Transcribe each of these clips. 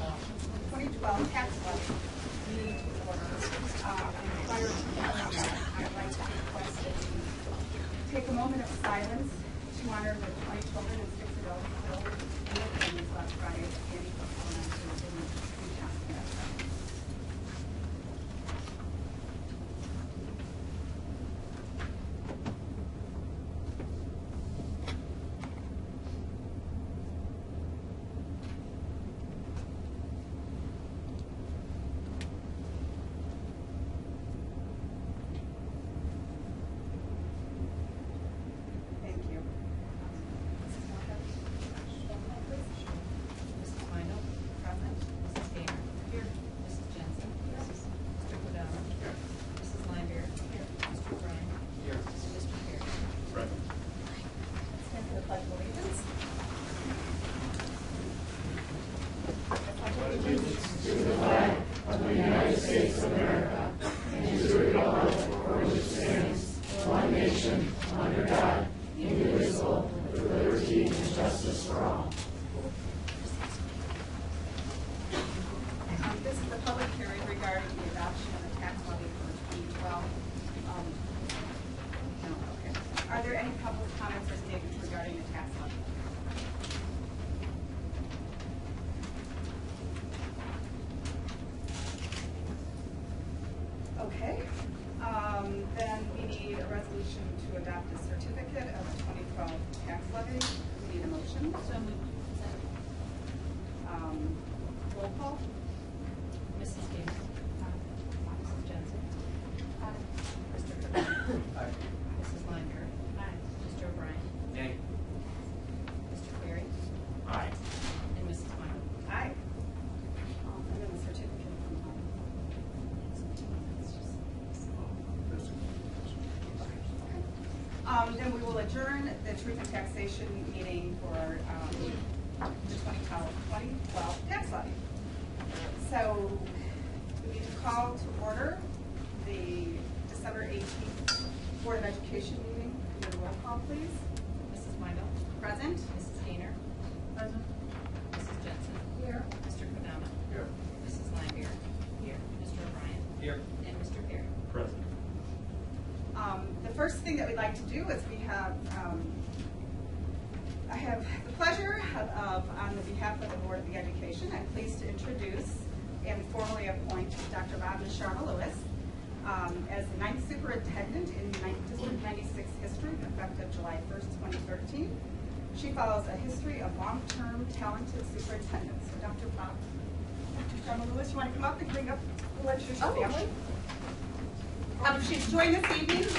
2012 tax levy meeting to order. And prior to that, I'd like to request that you take a moment of silence to honor the 20 children and 6 adults killed in the flames last Friday at Sandy Hook Elementary in Newtown, Connecticut. Are there any public comments or statements regarding the tax levy? Okay. Then we need a resolution to adopt a certificate of the 2012 tax levy. We need a motion. So moved. Roll call. Mrs. Gaines. Mrs. Jensen. Mr. Kirkland. Mrs. Linder. Mr. O'Brien. Nay. Mr. Cleary. Aye. And Mrs. Meyer. Aye. And then the certificate from then we will adjourn the Truth and Taxation meeting for the 2012 tax levy. So we need to call to order the December 18th Board of Education meeting. Can you roll call, please? Mrs. Meindl. Present. Mrs. Gainer. Present. Mrs. Jensen. Here. Mr. Kodama. Here. Mrs. Linder. Here. Mr. O'Brien. Here. And Mr. Perry. Present. The first thing that we'd like to do is we have, I have the pleasure of, on the behalf of the Board of Education, I'm pleased to introduce and formally appoint Dr. Bhavna Sharma Lewis as the 9th Superintendent in District 96 history, effective July 1st, 2013. She follows a history of long-term talented superintendents. So Dr. Sharma Lewis, you want to come up and bring up the legislature family? She's joined this evening with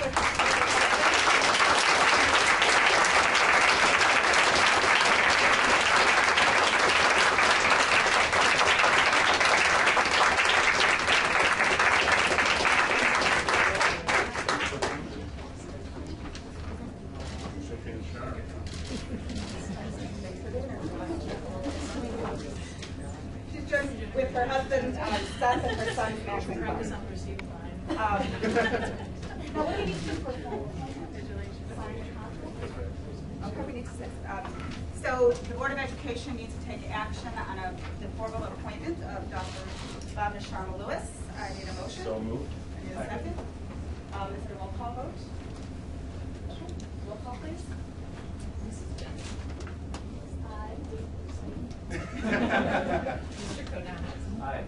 with her husband, Seth, and her son, Max and Ryan. Now, what do you need to do for okay, we need to so the Board of Education needs to take action on the formal appointment of Dr. Bhavna Sharma Lewis. I need a motion. So moved. I need a second. Is it a roll call vote? Okay. Roll call, please. Mrs. Jensen. Aye. Mr. Kodama. Aye.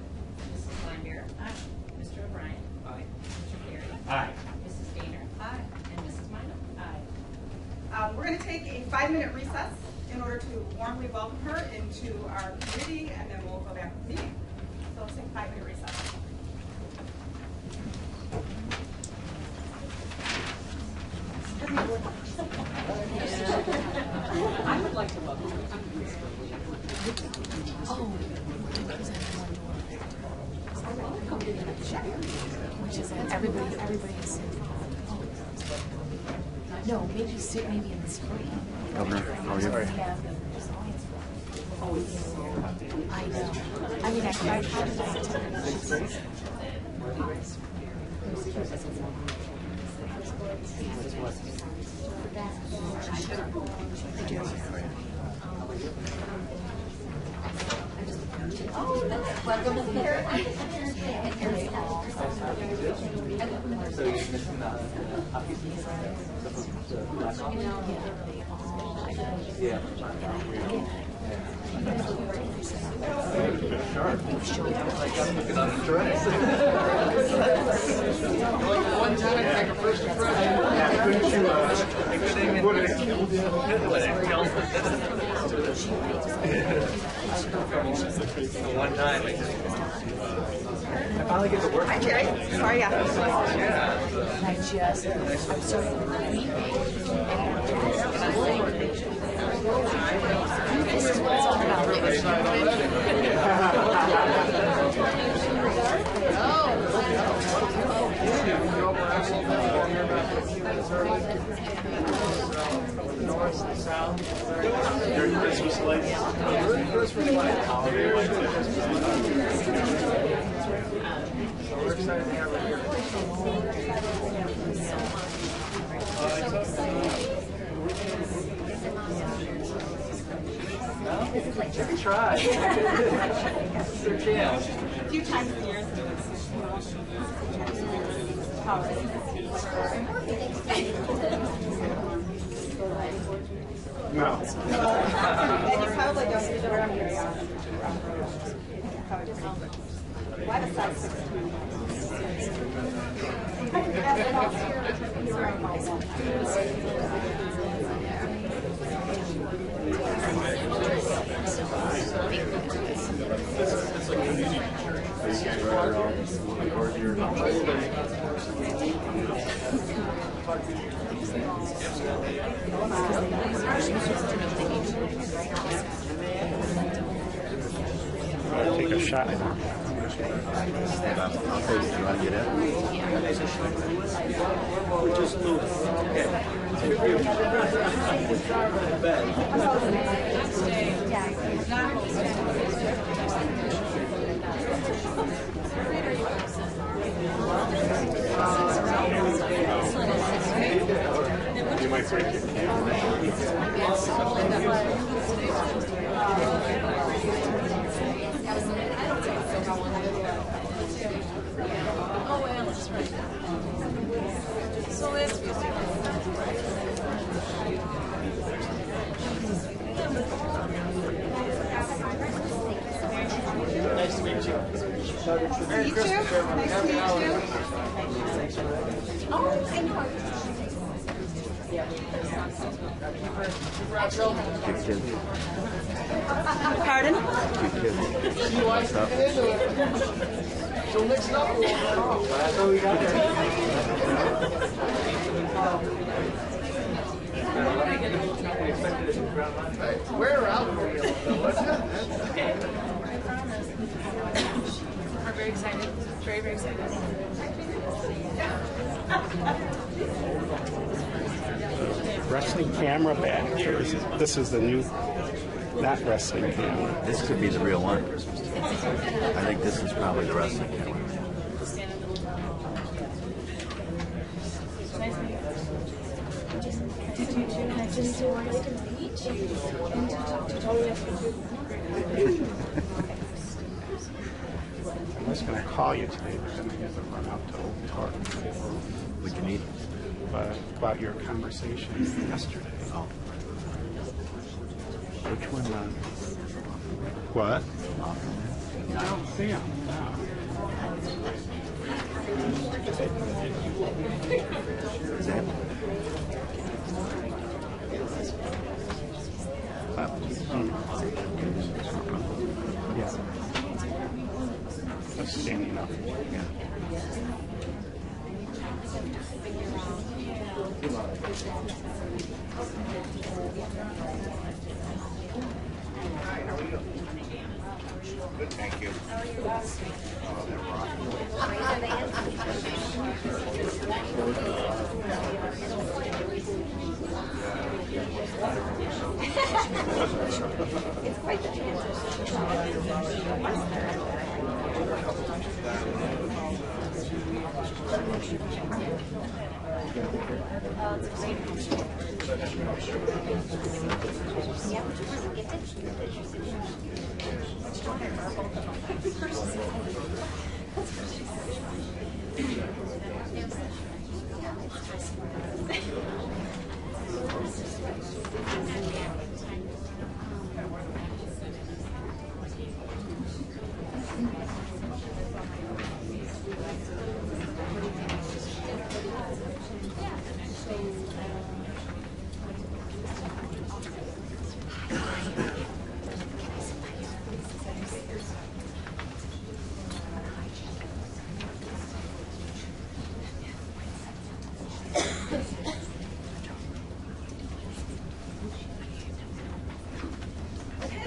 Mrs. Linder. Aye. Mr. O'Brien. Aye. Mr. Perry. Aye. Mrs. Gainer. Aye. And Mrs. Meindl. Aye. We're going to take a 5-minute recess in order to warmly welcome her into our community, and then we'll go back to the meeting. So let's take a 5-minute recess. I would like to welcome you. Oh, which is everybody's. No, maybe in the spring. Governor, how are you? Yeah. I know. I mean, I tried to. Oh, Welcome here. So you're missing the hockey team? Yeah. Like I'm looking on the dress. One time I take a first impression. Yeah, couldn't you would have killed you? Would have killed one time I finally get to work. Hi, Jerry. How are ya? I'm so this is what it's all about. North and south. During Christmas lights. During Christmas lights. Holiday lights. So we're excited to have it here. Give it a try. It's their chance. A few times a year. No. And you probably don't wear them very often. Why the size 16? Take a shot. We just moved. Okay. You might break your Oh, well, that's right. So that's Nice to meet you. Merry You too? Christmas, everyone. Nice to Happy meet you. holidays. Oh, I know. Pardon? So mixed up. That's what we got We're out for you. We're very excited. Very, very excited. wrestling camera back. This is the new, not wrestling camera. This could be the real one. I think this is probably the wrestling camera. I was going to call you today, but then I had to run out to Oak Park. We can eat. About your conversation yesterday. Which one? What? I don't see him. No. Is that? Yeah. That's standing up. Yeah. Good, thank you. It's quite the Okay,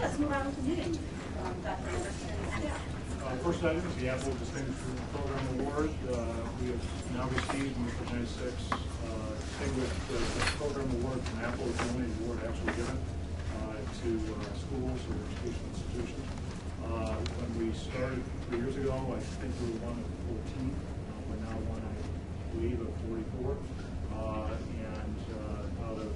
let's move on with the meeting. Dr. Anderson. First item is the Apple Distinguished Program Award. We have now received in the 96 Distinguished Program Award from Apple. It's the only award actually given to schools or educational institutions. When we started 3 years ago, I think we were one of 14. We're now one, I believe, of 44. And out of,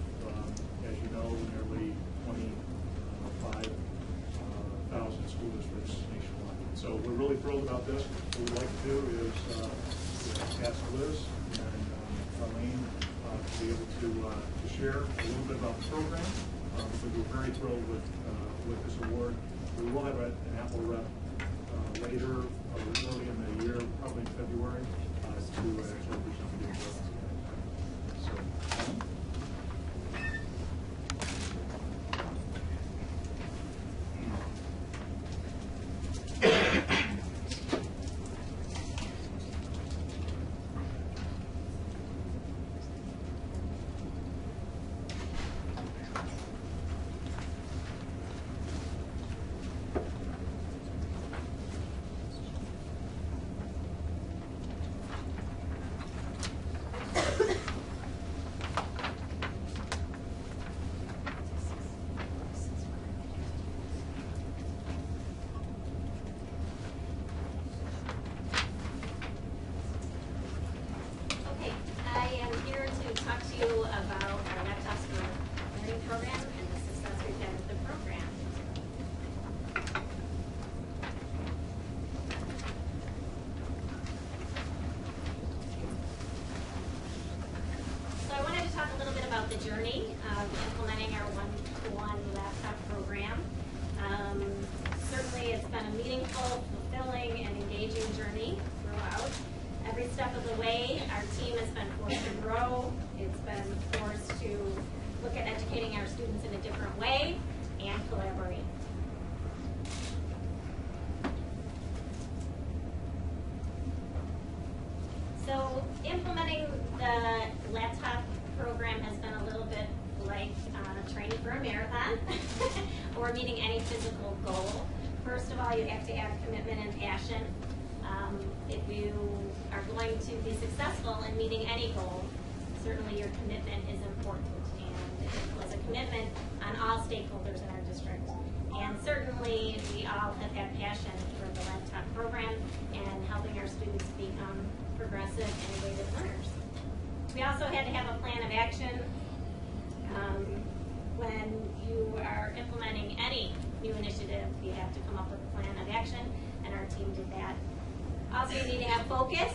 as you know, nearly 25,000 school districts nationwide. So we're really thrilled about this. What we'd like to do is ask Liz and Colleen to be able to share a little bit about the program. Because we're very thrilled with this award. We will have an Apple rep later, or early in the year, probably in February, to actually present the award. So. The journey of implementing our one-to-one laptop program. Certainly it's been a meaningful, fulfilling, and engaging journey throughout. Every step of the way, our team has been forced to grow. It's been forced to look at educating our students in a different way and collaborate. So implementing the laptop program has been a little bit like training for a marathon or meeting any physical goal. First of all, you have to have commitment and passion. If you are going to be successful in meeting any goal, certainly your commitment is important. And it was a commitment on all stakeholders in our district. And certainly we all have had passion for the laptop program and helping our students become progressive, innovative learners. We also had to have a plan of action when you are implementing any new initiative. You have to come up with a plan of action, and our team did that. Also, you need to have focus,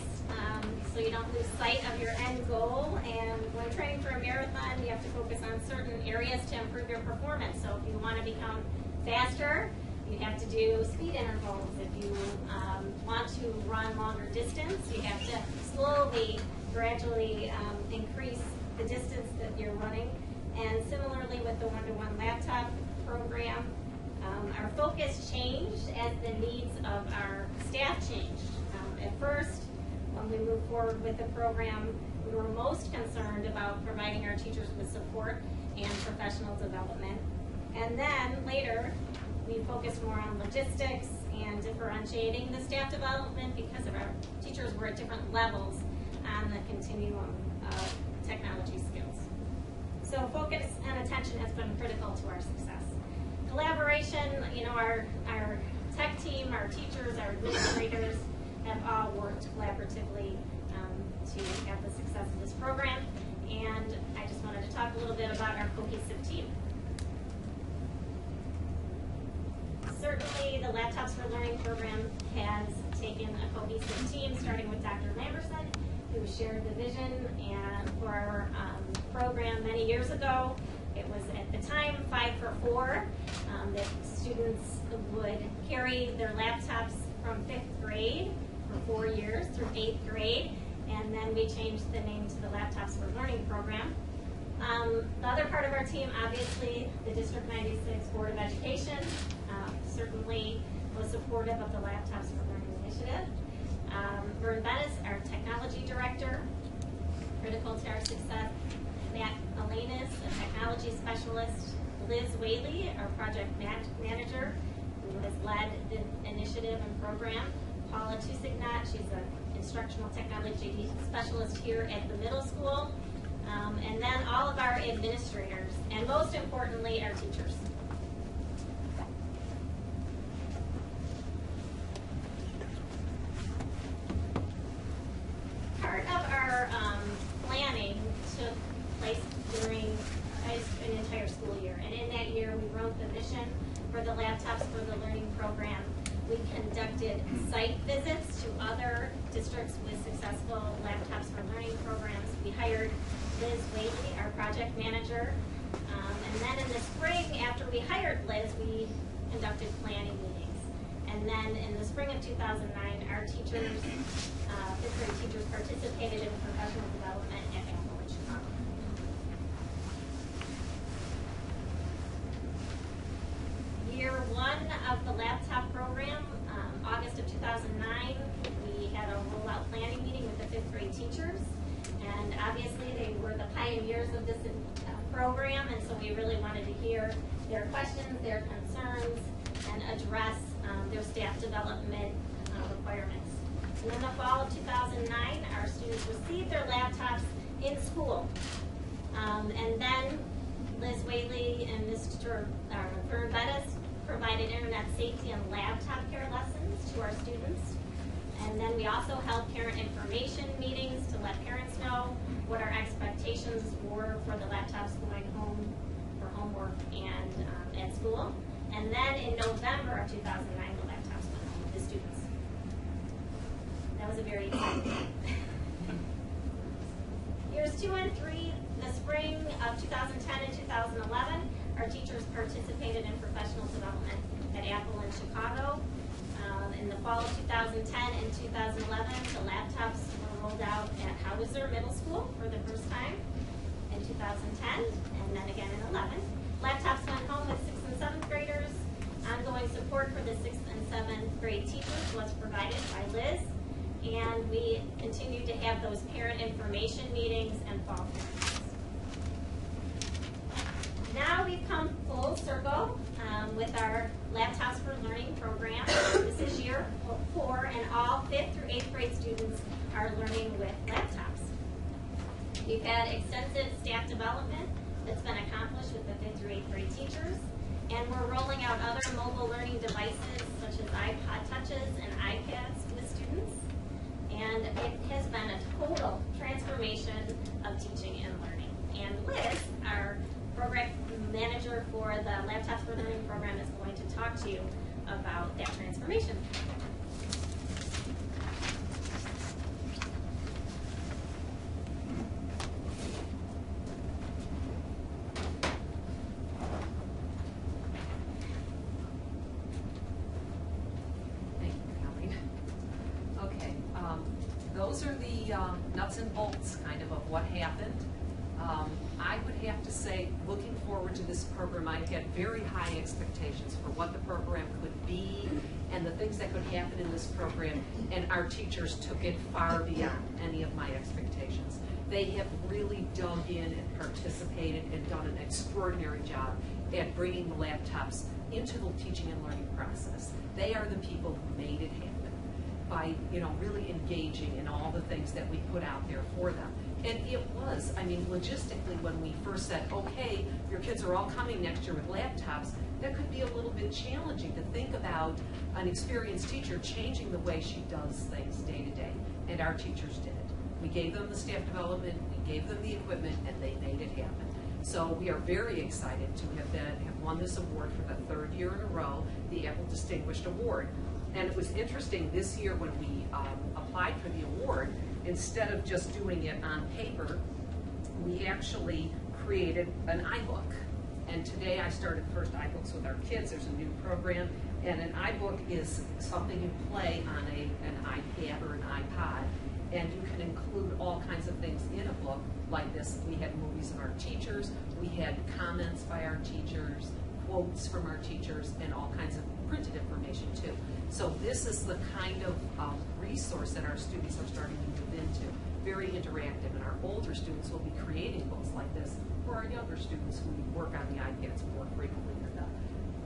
so you don't lose sight of your end goal. And when training for a marathon, you have to focus on certain areas to improve your performance. So if you want to become faster, you have to do speed intervals. If you want to run longer distance, you have to slowly, gradually increase the distance that you're running. And similarly with the one-to-one laptop program, our focus changed as the needs of our staff changed. At first, when we moved forward with the program, we were most concerned about providing our teachers with support and professional development. And then later, we focused more on logistics and differentiating the staff development because of our teachers were at different levels on the continuum of technology skills. So focus and attention has been critical to our success. Collaboration, our tech team, our teachers, our administrators have all worked collaboratively to have the success of this program. And I just wanted to talk a little bit about our cohesive team. Certainly, the Laptops for Learning program has taken a cohesive team, starting with Dr. Lamberson, who shared the vision and for our program many years ago. It was at the time 5 for 4 that students would carry their laptops from 5th grade for 4 years through 8th grade, and then we changed the name to the Laptops for Learning program. The other part of our team, obviously, the District 96 Board of Education, certainly was supportive of the Laptops for Learning initiative. Vern Bettis, our technology director, critical to our success. Matt Alanis, a technology specialist. Liz Whaley, our project manager, who has led the initiative and program. Paula Tusignat, she's an instructional technology specialist here at the middle school. And then all of our administrators, and most importantly, our teachers. Part of our planning took place during an entire school year. And in that year, we wrote the mission for the Laptops for the Learning program. We conducted site visits to other districts with successful Laptops for Learning programs. We hired Liz Whaley, our project manager. And then in the spring, after we hired Liz, we conducted planning meetings. And then in the spring of 2009, our teachers, 5th grade teachers, participated in professional development at Apple in Chicago. Year 1 of the laptop program, August of 2009, we had a rollout planning meeting with the 5th grade teachers. And obviously they were the pioneers of this program, and so we really wanted to hear their questions, their concerns, and address their staff development requirements. And in the fall of 2009, our students received their laptops in school. And then Liz Whaley and Mr. Vern Bettis provided internet safety and laptop care lessons to our students. And then we also held parent information meetings to let parents know what our expectations were for the laptops going home for homework and at school. And then in November of 2009, the laptops went home with the students. That was a very exciting time. Years 2 and 3, the spring of 2010 and 2011, our teachers participated in professional development at Apple in Chicago. In the fall of 2010 and 2011, the laptops were rolled out at Hauser Middle School for the first time in 2010, and then again in 11. Laptops went home with 6th and 7th graders. Ongoing support for the 6th and 7th grade teachers was provided by Liz, and we continued to have those parent information meetings and fall parent meetings. Now we've come full circle with our Laptops for Learning program. This is year 4, and all 5th through 8th grade students are learning with laptops. We've had extensive staff development that's been accomplished with the 5th through 8th grade teachers, and we're rolling out other mobile learning devices such as iPod Touches and iPads with students. And it has been a total transformation of teaching and learning. And Liz, our program manager for the Laptops for Learning program, is going to talk to you about that transformation. Thank you, Colleen. Okay, those are the nuts and bolts kind of what happened. I would have to say, looking forward to this program, I had very high expectations for what the program could be and the things that could happen in this program, and our teachers took it far beyond any of my expectations. They have really dug in and participated and done an extraordinary job at bringing the laptops into the teaching and learning process. They are the people who made it happen by, really engaging in all the things that we put out there for them. And it was, logistically, when we first said, okay, your kids are all coming next year with laptops, that could be a little bit challenging to think about an experienced teacher changing the way she does things day to day. And our teachers did it. We gave them the staff development, we gave them the equipment, and they made it happen. So we are very excited to have won this award for the 3rd year in a row, the Apple Distinguished Award. And it was interesting this year when we applied for the award, instead of just doing it on paper, we actually created an iBook. And today I started first iBooks with our kids. There's a new program, and an iBook is something you play on an iPad or an iPod, and you can include all kinds of things in a book like this. We had movies of our teachers, we had comments by our teachers, quotes from our teachers, and all kinds of printed information too. So this is the kind of resource that our students are starting to move into. Very interactive, and our older students will be creating books like this for our younger students who work on the iPads more frequently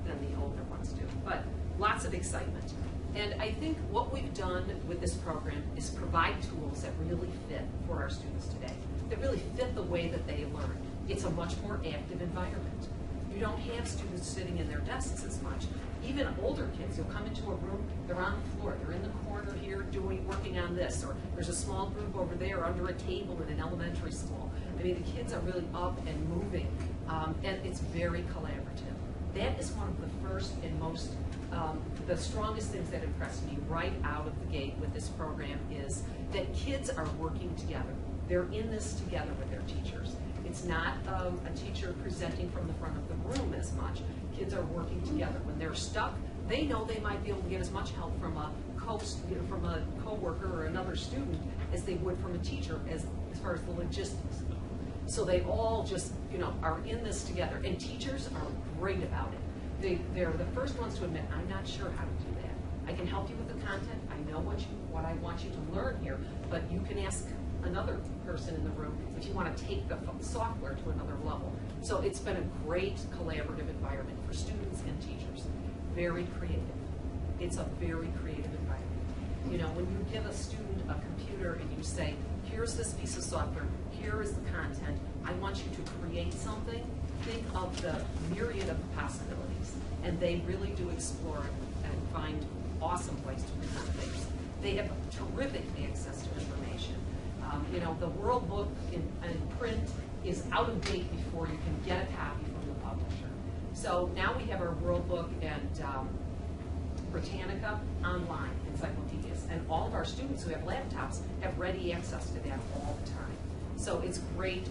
than the older ones do. But lots of excitement. And I think what we've done with this program is provide tools that really fit for our students today, that really fit the way that they learn. It's a much more active environment. You don't have students sitting in their desks as much. Even older kids, you'll come into a room, they're on the floor, they're in the corner here working on this, or there's a small group over there under a table in an elementary school. I mean, the kids are really up and moving, and it's very collaborative. That is one of the first and most, the strongest things that impressed me right out of the gate with this program is that kids are working together. They're in this together with their teachers. It's not a teacher presenting from the front of the room as much. Kids are working together. When they're stuck, they know they might be able to get as much help from a co-worker or another student as they would from a teacher as far as the logistics. So they all just, are in this together. And teachers are great about it. They're the first ones to admit, I'm not sure how to do that. I can help you with the content. I know what I want you to learn here, but you can ask another person in the room if you want to take the software to another level. So it's been a great collaborative environment for students and teachers. Very creative. It's a very creative environment. When you give a student a computer and you say, here's this piece of software, here is the content, I want you to create something, think of the myriad of possibilities. And they really do explore and find awesome ways to present things. They have terrific access to information. The World Book in print is out of date before you can get a copy from the publisher. So now we have our World Book and Britannica online encyclopedias, and all of our students who have laptops have ready access to that all the time. So it's great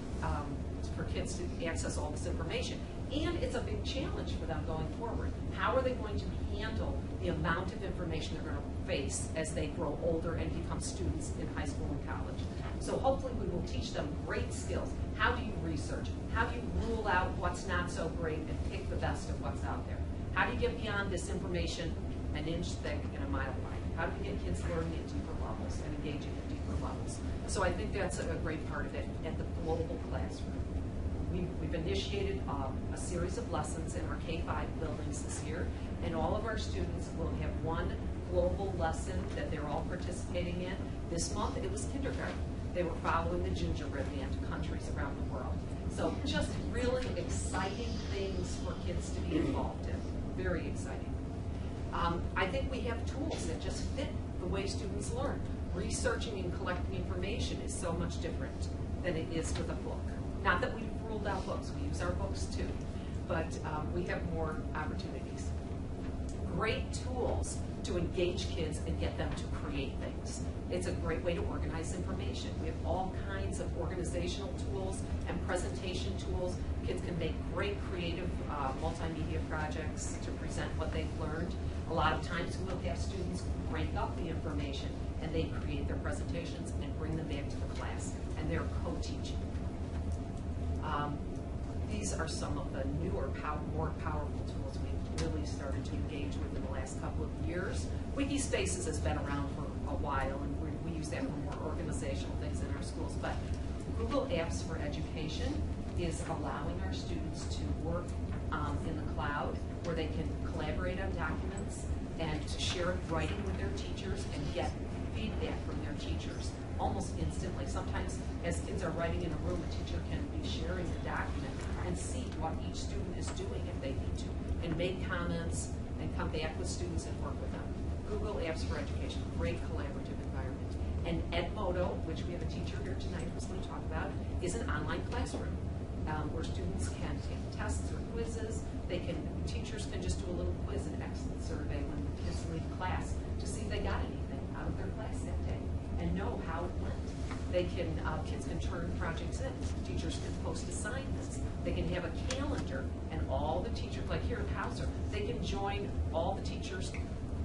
for kids to access all this information. And it's a big challenge for them going forward. How are they going to handle the amount of information they're going to face as they grow older and become students in high school and college? So hopefully we will teach them great skills. How do you research? How do you rule out what's not so great and pick the best of what's out there? How do you get beyond this information an inch thick and a mile wide? How do you get kids learning at deeper levels and engaging at deeper levels? So I think that's a great part of it at the global classroom. We've initiated a series of lessons in our K-5 buildings this year, and all of our students will have one global lesson that they're all participating in. This month it was kindergarten. They were following the gingerbread man to countries around the world. So just really exciting things for kids to be involved in. Very exciting. I think we have tools that just fit the way students learn. Researching and collecting information is so much different than it is with a book. Not that we've ruled out books, we use our books too, but we have more opportunities. Great tools to engage kids and get them to create things. It's a great way to organize information. We have all kinds of organizational tools and presentation tools. Kids can make great creative multimedia projects to present what they've learned. A lot of times we'll have students break up the information and they create their presentations and bring them back to the class, and they're co-teaching. These are some of the newer, more powerful tools we've really started to engage with in the last couple of years. Wikispaces has been around for a while, and we use that for more organizational things in our schools. But Google Apps for Education is allowing our students to work in the cloud, where they can collaborate on documents and to share writing with their teachers and get feedback from their teachers almost instantly. Sometimes as kids are writing in a room, a teacher can be sharing the document and see what each student is doing if they need to, and make comments and come back with students and work with them. Google Apps for Education, great collaborative environment. And Edmodo, which we have a teacher here tonight who's going to talk about, is an online classroom. where students can take tests or quizzes. Teachers can just do a little quiz and exit survey when the kids leave class to see if they got anything out of their class that day and know how it went. Kids can turn projects in. Teachers can post assignments. They can have a calendar, and all the teachers, like here at Hauser, they can join all the teachers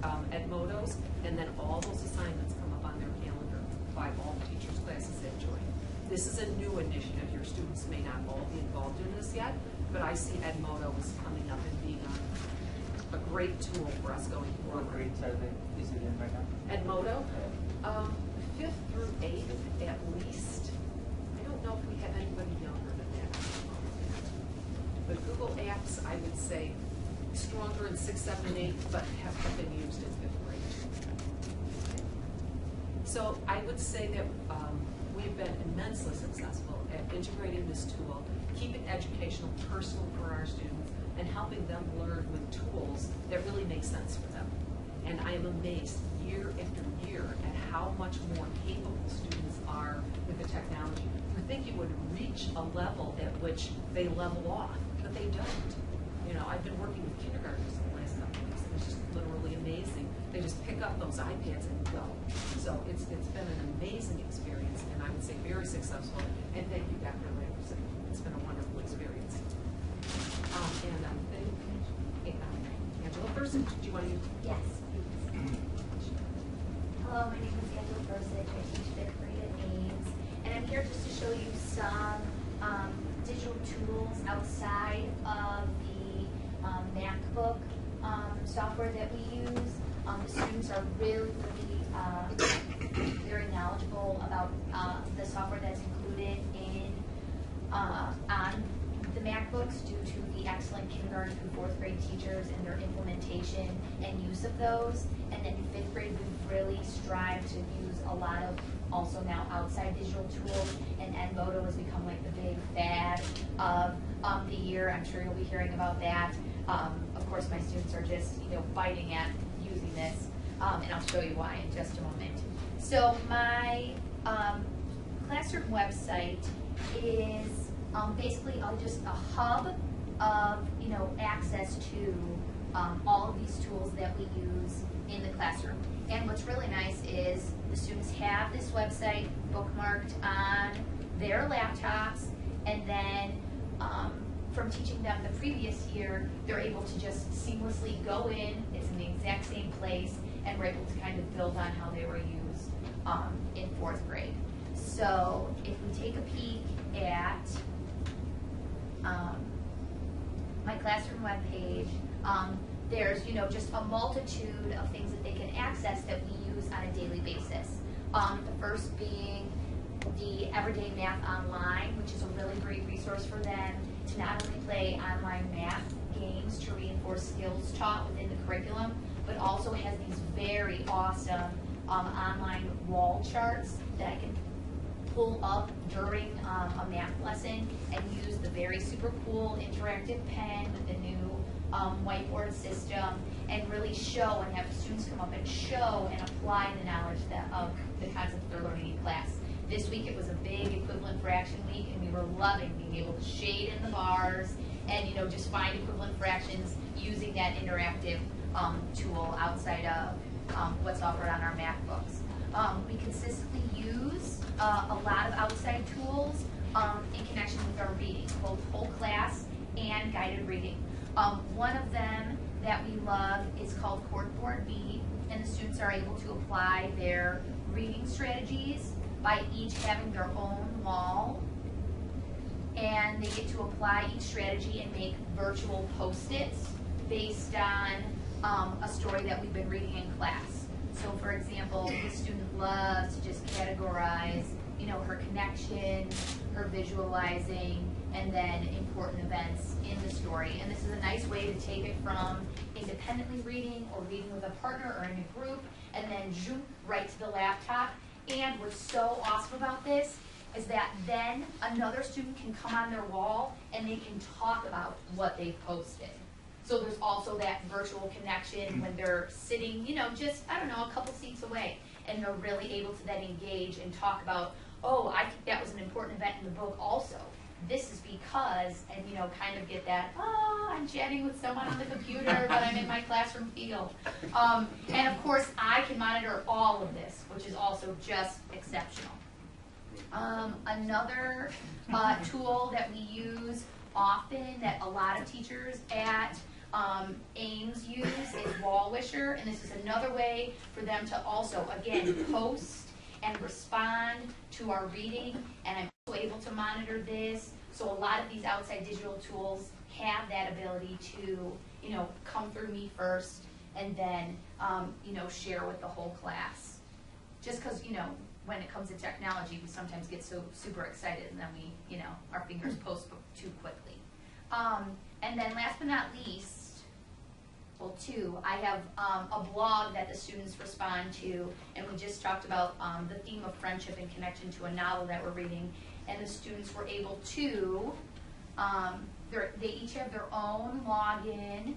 at Modos, and then all those assignments come up on their calendar by all the teachers' classes they join. This is a new initiative. Your students may not all be involved in this yet, but I see Edmodo is coming up and being a great tool for us going forward. What grades are they? Is it in right now? Edmodo, 5th through 8th at least. I don't know if we have anybody younger than that. The Google Apps, I would say, stronger in 6, 7, and 8, but have been used in 5th grade. So I would say that we've been immensely successful at integrating this tool, keeping educational personal for our students, and helping them learn with tools that really make sense for them. And I am amazed year after year at how much more capable students are with the technology. You would think you would reach a level at which they level off, but they don't. You know, I've been working with kindergartners in the last couple of weeks, and it's just literally amazing. They just pick up those iPads and go. So it's been an amazing experience, and I would say very successful. And thank you, Dr. Anderson. It's been a wonderful experience. And I think Angela Person, do you want to? Yes. Hello, my name is Angela Bursick. I teach 5th grade at Ames, and I'm here just to show you some digital tools outside of the MacBook software that we use. The students are really very knowledgeable about the software that's included in on the MacBooks due to the excellent kindergarten through 4th grade teachers and their implementation and use of those. And then in 5th grade, we've really strived to use a lot of also now outside digital tools, and Edmodo has become like the big fad of the year. I'm sure you'll be hearing about that. Of course, my students are just biting at using this, and I'll show you why in just a moment. So my classroom website is basically just a hub of access to all of these tools that we use in the classroom. And what's really nice is the students have this website bookmarked on their laptops, and then from teaching them the previous year, they're able to just seamlessly go in. It's in the exact same place, and we're able to kind of build on how they were used in 4th grade. So if we take a peek at my classroom webpage, there's just a multitude of things that they can access that we use on a daily basis. The first being the Everyday Math Online, which is a really great resource for them to not only play online math games to reinforce skills taught within the curriculum, but also has these very awesome online wall charts that I can pull up during a math lesson and use the very super cool interactive pen with the new whiteboard system, and really show and have the students come up and show and apply the knowledge of the concepts they're learning in class. This week it was a big equivalent fraction week, and we were loving being able to shade in the bars and just find equivalent fractions using that interactive tool outside of what's offered on our MacBooks. We consistently use a lot of outside tools in connection with our reading, both whole class and guided reading. One of them that we love is called Corkboard B, and the students are able to apply their reading strategies by each having their own wall, and they get to apply each strategy and make virtual post-its based on a story that we've been reading in class. So for example, the student loves to just categorize her connections, her visualizing, and then important events in the story. And this is a nice way to take it from independently reading or reading with a partner or in a group, and then zoom right to the laptop. And what's so awesome about this is that then another student can come on their wall and they can talk about what they've posted. So there's also that virtual connection when they're sitting, just, a couple seats away, and they're really able to then engage and talk about, oh, I think that was an important event in the book also. this is because, and kind of get that, I'm chatting with someone on the computer, but I'm in my classroom field. And of course, I can monitor all of this, which is also just exceptional. Another tool that we use often, that a lot of teachers at Ames use, is Wall Wisher, and this is another way for them to also, again, post and respond to our reading, and I'm also able to monitor this. So a lot of these outside digital tools have that ability to, come through me first, and then, share with the whole class. Just because, when it comes to technology, we sometimes get so super excited, and then we, our fingers post too quickly. And then last but not least, well, two, I have a blog that the students respond to, and we just talked about the theme of friendship in connection to a novel that we're reading, and the students were able to, they each have their own login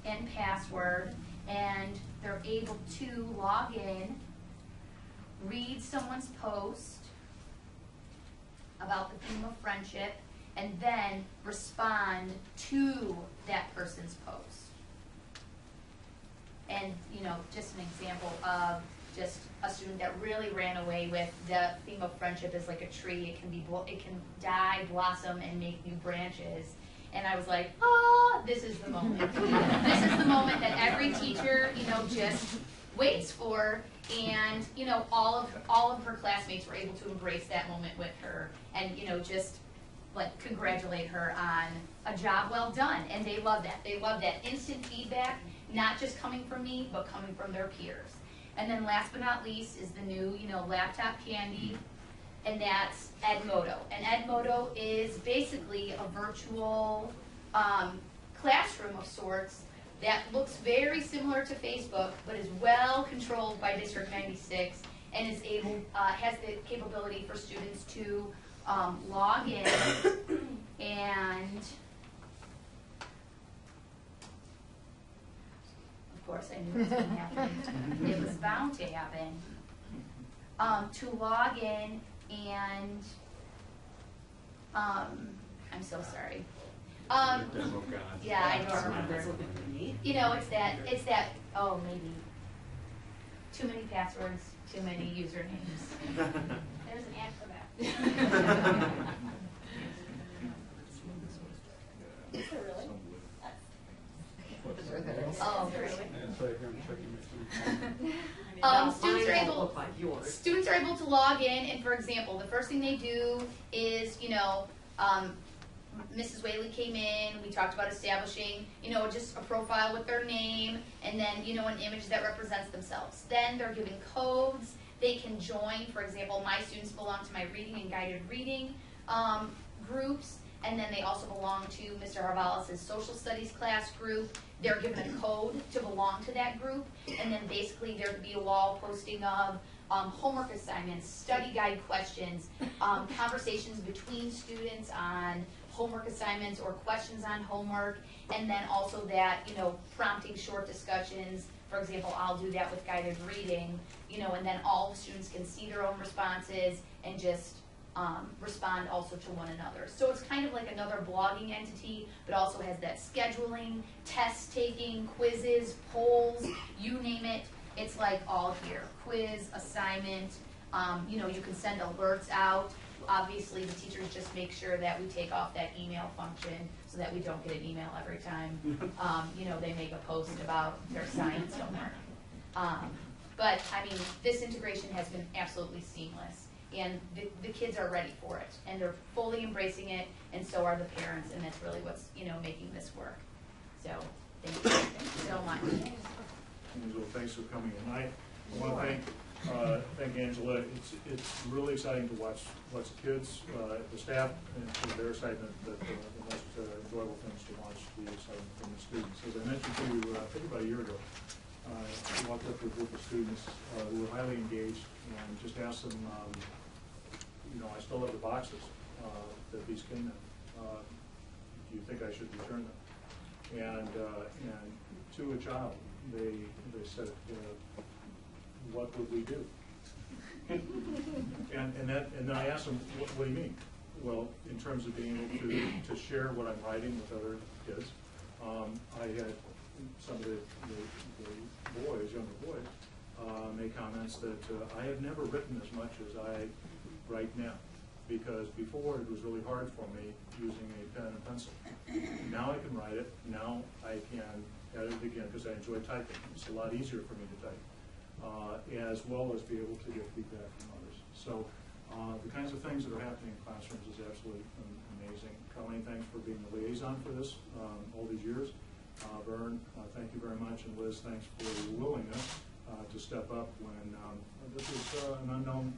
and password, and they're able to log in, read someone's post about the theme of friendship, and then respond to that person's post. And, just an example of just a student that really ran away with the theme of friendship is like a tree. It can die, blossom, and make new branches. And I was like, this is the moment. This is the moment that every teacher, just waits for. And, all of her classmates were able to embrace that moment with her, and, just like congratulate her on a job well done. And they love that. They love that instant feedback, not just coming from me, but coming from their peers. And then last but not least is the new, laptop candy, and that's Edmodo. And Edmodo is basically a virtual classroom of sorts that looks very similar to Facebook, but is well controlled by District 96, and is has the capability for students to log in and, of course, I knew it was going to happen. It was bound to happen. To log in and, I'm so sorry. Yeah, I don't remember. It's that, maybe too many passwords, too many usernames. There's an ad for that. Is there really? Oh, students are able to log in, and for example, the first thing they do is, Mrs. Whaley came in, we talked about establishing, just a profile with their name, and then, an image that represents themselves. Then they're given codes. They can join, for example, my students belong to my reading and guided reading groups, and then they also belong to Mr. Harvalis' social studies class group. They're given a code to belong to that group, and then basically there could be a wall posting of homework assignments, study guide questions, conversations between students on homework assignments or questions on homework, and then also that, prompting short discussions. For example, I'll do that with guided reading, and then all the students can see their own responses and just respond also to one another. So it's kind of like another blogging entity, but also has that scheduling, test taking, quizzes, polls, you name it. It's like all here. Quiz, assignment, you can send alerts out. Obviously, the teachers just make sure that we take off that email function so that we don't get an email every time, they make a post about their science homework. But, this integration has been absolutely seamless. And the kids are ready for it, and they're fully embracing it, and so are the parents, and that's really what's, making this work. So, thank you so much. Angela, thanks for coming in. I want to thank Angela. It's really exciting to watch the kids, the staff, and from their excitement, the most enjoyable things to watch the excitement from the students. As I mentioned to you, I think about a year ago, I walked up to a group of students who were highly engaged and just asked them, I still have the boxes that these came in. Do you think I should return them? And to a child, they said, what would we do? and then I asked them, what do you mean? Well, in terms of being able to share what I'm writing with other kids, I had some of the boys, younger boys, make comments that I have never written as much as I write now, because before it was really hard for me using a pen and pencil. Now I can write it. Now I can edit it again because I enjoy typing. It's a lot easier for me to type, as well as be able to get feedback from others. So the kinds of things that are happening in classrooms is absolutely amazing. Colleen, thanks for being the liaison for this all these years. Vern, thank you very much, and Liz, thanks for your willingness to step up when this is an unknown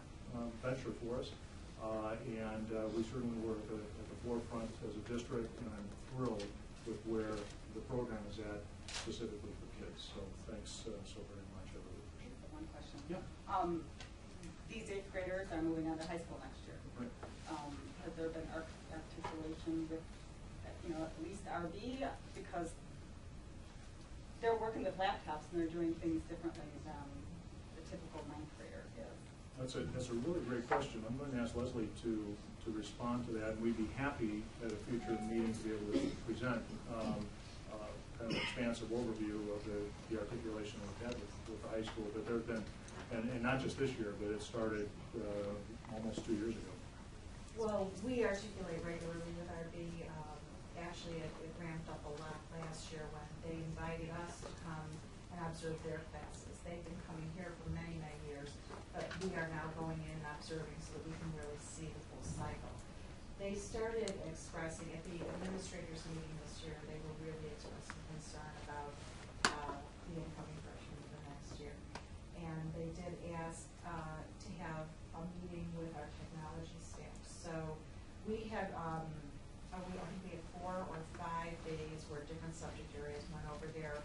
venture for us. And we certainly were at the forefront as a district, and I'm thrilled with where the program is at, specifically for kids. So thanks so very much. I really appreciate it. One question. Yeah. These 8th graders are moving on to high school next year. Right. Has there been articulation with, at least RB, because they're working with laptops and they're doing things differently than the typical 9th grader is? That's a really great question. I'm going to ask Leslie to respond to that, and we'd be happy at a future meeting to be able to present kind of an expansive overview of the articulation we've had with the high school. But there have been, and not just this year, but it started almost 2 years ago. Well, we articulate regularly with RB. Actually, it ramped up a lot last year when they invited us to come and observe their classes. They've been coming here for many, many years, but we are now going in and observing so that we can really see the full cycle. They started expressing, at the administrators meeting this year, they were really expressing concern about the incoming freshmen for next year. And they did ask to have a meeting with our technology staff. So we had, I think we had 4 or 5 days where different subject areas went over there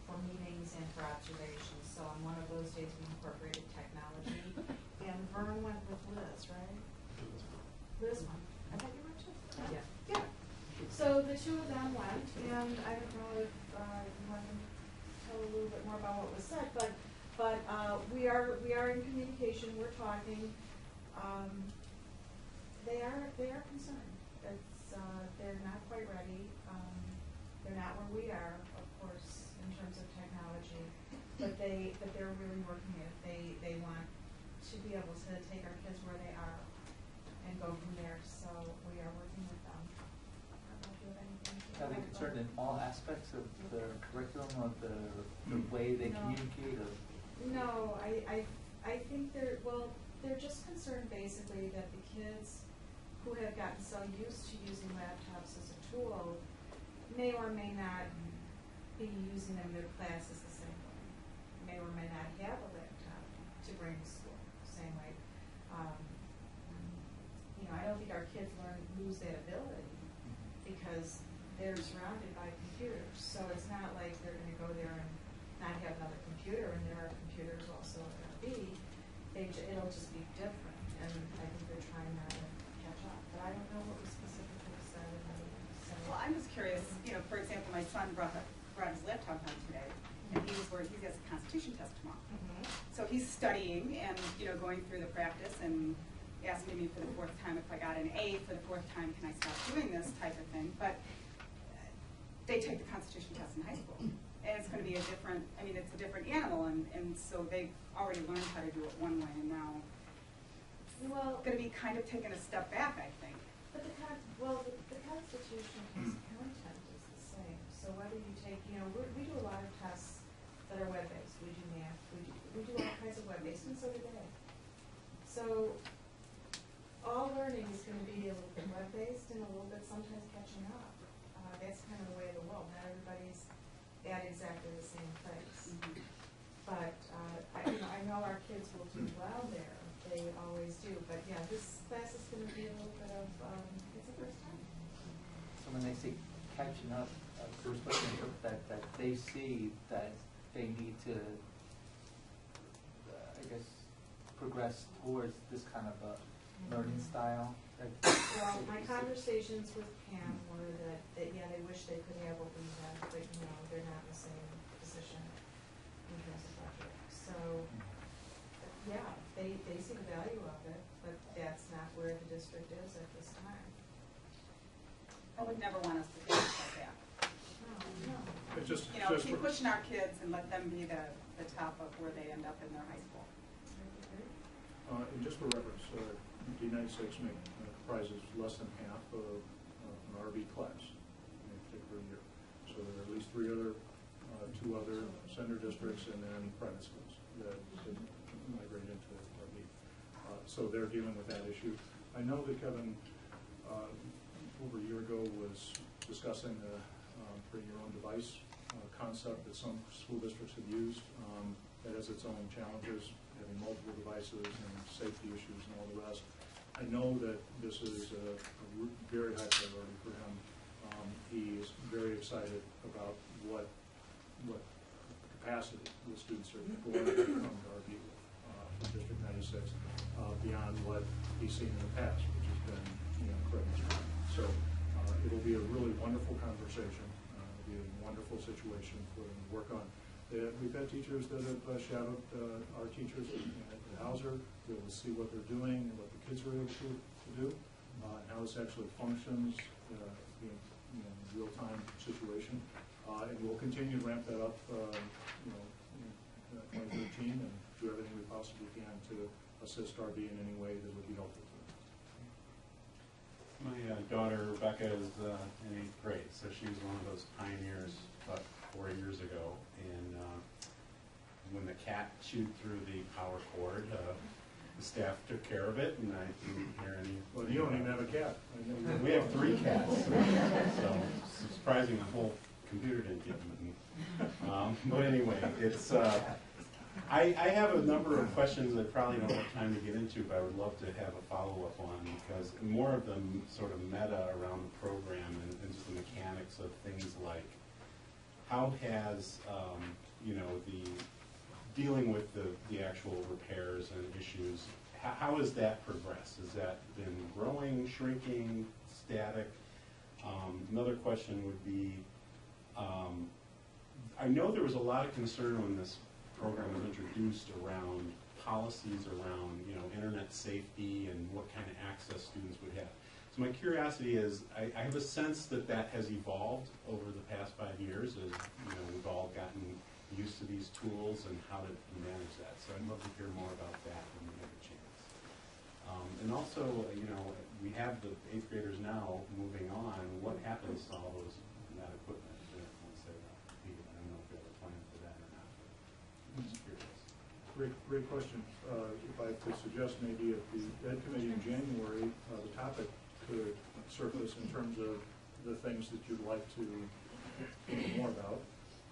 for meetings and for observations. So on one of those days we incorporated technology, and Vern went with Liz, right? Liz went. I thought you were too. Yeah. Yeah. So the 2 of them went, and I don't know if you want to tell a little bit more about what was said, but we are in communication. We're talking. They are concerned. They're not quite ready. They're not where we are, of course, in terms of technology, but they're really working it. They want to be able to take our kids where they are and go from there. So we are working with them. I don't know if you have anything to Are they concerned in all aspects of the curriculum, of the way they communicate? Or? No, I think they're just concerned basically that the kids who have gotten so used to using laptops as a tool may or may not be using them in their classes the same way. May or may not have a laptop to bring to school the same way. I don't think our kids lose that ability because they're surrounded by computers. So it's not like they're going to go there and not have another computer, and there are computers also at RB. It'll just be different, and I think they're trying now to catch up. But I don't know what was specifically said in the meeting. Well, I'm just curious, for example, my son brought his laptop home today, and he has a Constitution test tomorrow. Mm-hmm. So he's studying and, going through the practice and asking me for the 4th time if I got an A for the 4th time, can I stop doing this type of thing. But they take the Constitution test in high school. And it's going to be it's a different animal, and so they've already learned how to do it one way, and now it's going to be kind of taking a step back, I think. But the Constitution test content is the same. So whether you take, we do a lot of tests that are web-based. We do math. We do all kinds of web-based, and so do they. So all learning is going to be a little bit web-based and a little bit sometimes catching up. That's kind of the way of the world. Not everybody's at exactly the same place. Mm-hmm. But I know our kids will do well there. They always do. But yeah, this class is going to be a little bit of, it's the first time. So when they say catching up, we're supposed to interpret that they see that they need to, progress towards this kind of a learning style. Well, my conversations with Pam were that they wish they could have what we have, but they're not in the same position in terms of budget. So, yeah, they see the value of it, but that's not where the district is at this time. I would never want us to think like that. It's just, You know, just keep for- pushing our kids and let them be the top of where they end up in their high school. And just for reference, D96 comprises less than half of an RV class in a particular year. So there are at least two other center districts and then private schools that migrate into RV. So they're dealing with that issue. I know that Kevin, over a year ago, was discussing the bring your own device concept that some school districts have used. That has its own challenges, having multiple devices and safety issues and all the rest. I know that this is a very high priority for him. He is very excited about what capacity the students are going to come to RV from District 96 beyond what he's seen in the past, which has been incredibly strong. So it'll be a really wonderful conversation. It'll be a wonderful situation for them to work on. We've had teachers that have shadowed our teachers at Hauser. They will see what they're doing and what the kids are able to do, and how this actually functions in a real-time situation. And we'll continue to ramp that up, in 2013, and do everything we possibly can to assist RB in any way that would be helpful to them. My daughter Rebecca is in 8th grade, so she was one of those pioneers about 4 years ago. And when the cat chewed through the power cord, the staff took care of it, and I didn't hear any. Well, you don't even have a cat. We have 3 cats, so it's surprising the whole computer didn't get eaten. But anyway, it's. I have a number of questions that probably don't have time to get into, but I would love to have a follow-up on, because more of them sort of meta around the program and just the mechanics of things like how has the dealing with the actual repairs and issues, how has that progressed? Has that been growing, shrinking, static? Another question would be, I know there was a lot of concern when this program was introduced around policies around internet safety and what kind of access students would have. So my curiosity is, I have a sense that has evolved over the past 5 years as we've all gotten used to these tools and how to manage that. So I'd love to hear more about that when we get a chance. And also, we have the 8th graders now moving on. What happens to all that equipment once they're completed? I don't know if you have a plan for that or not. I'm just curious. Great question. If I could suggest maybe at the Ed Committee in January, the topic could surface in terms of the things that you'd like to know more about,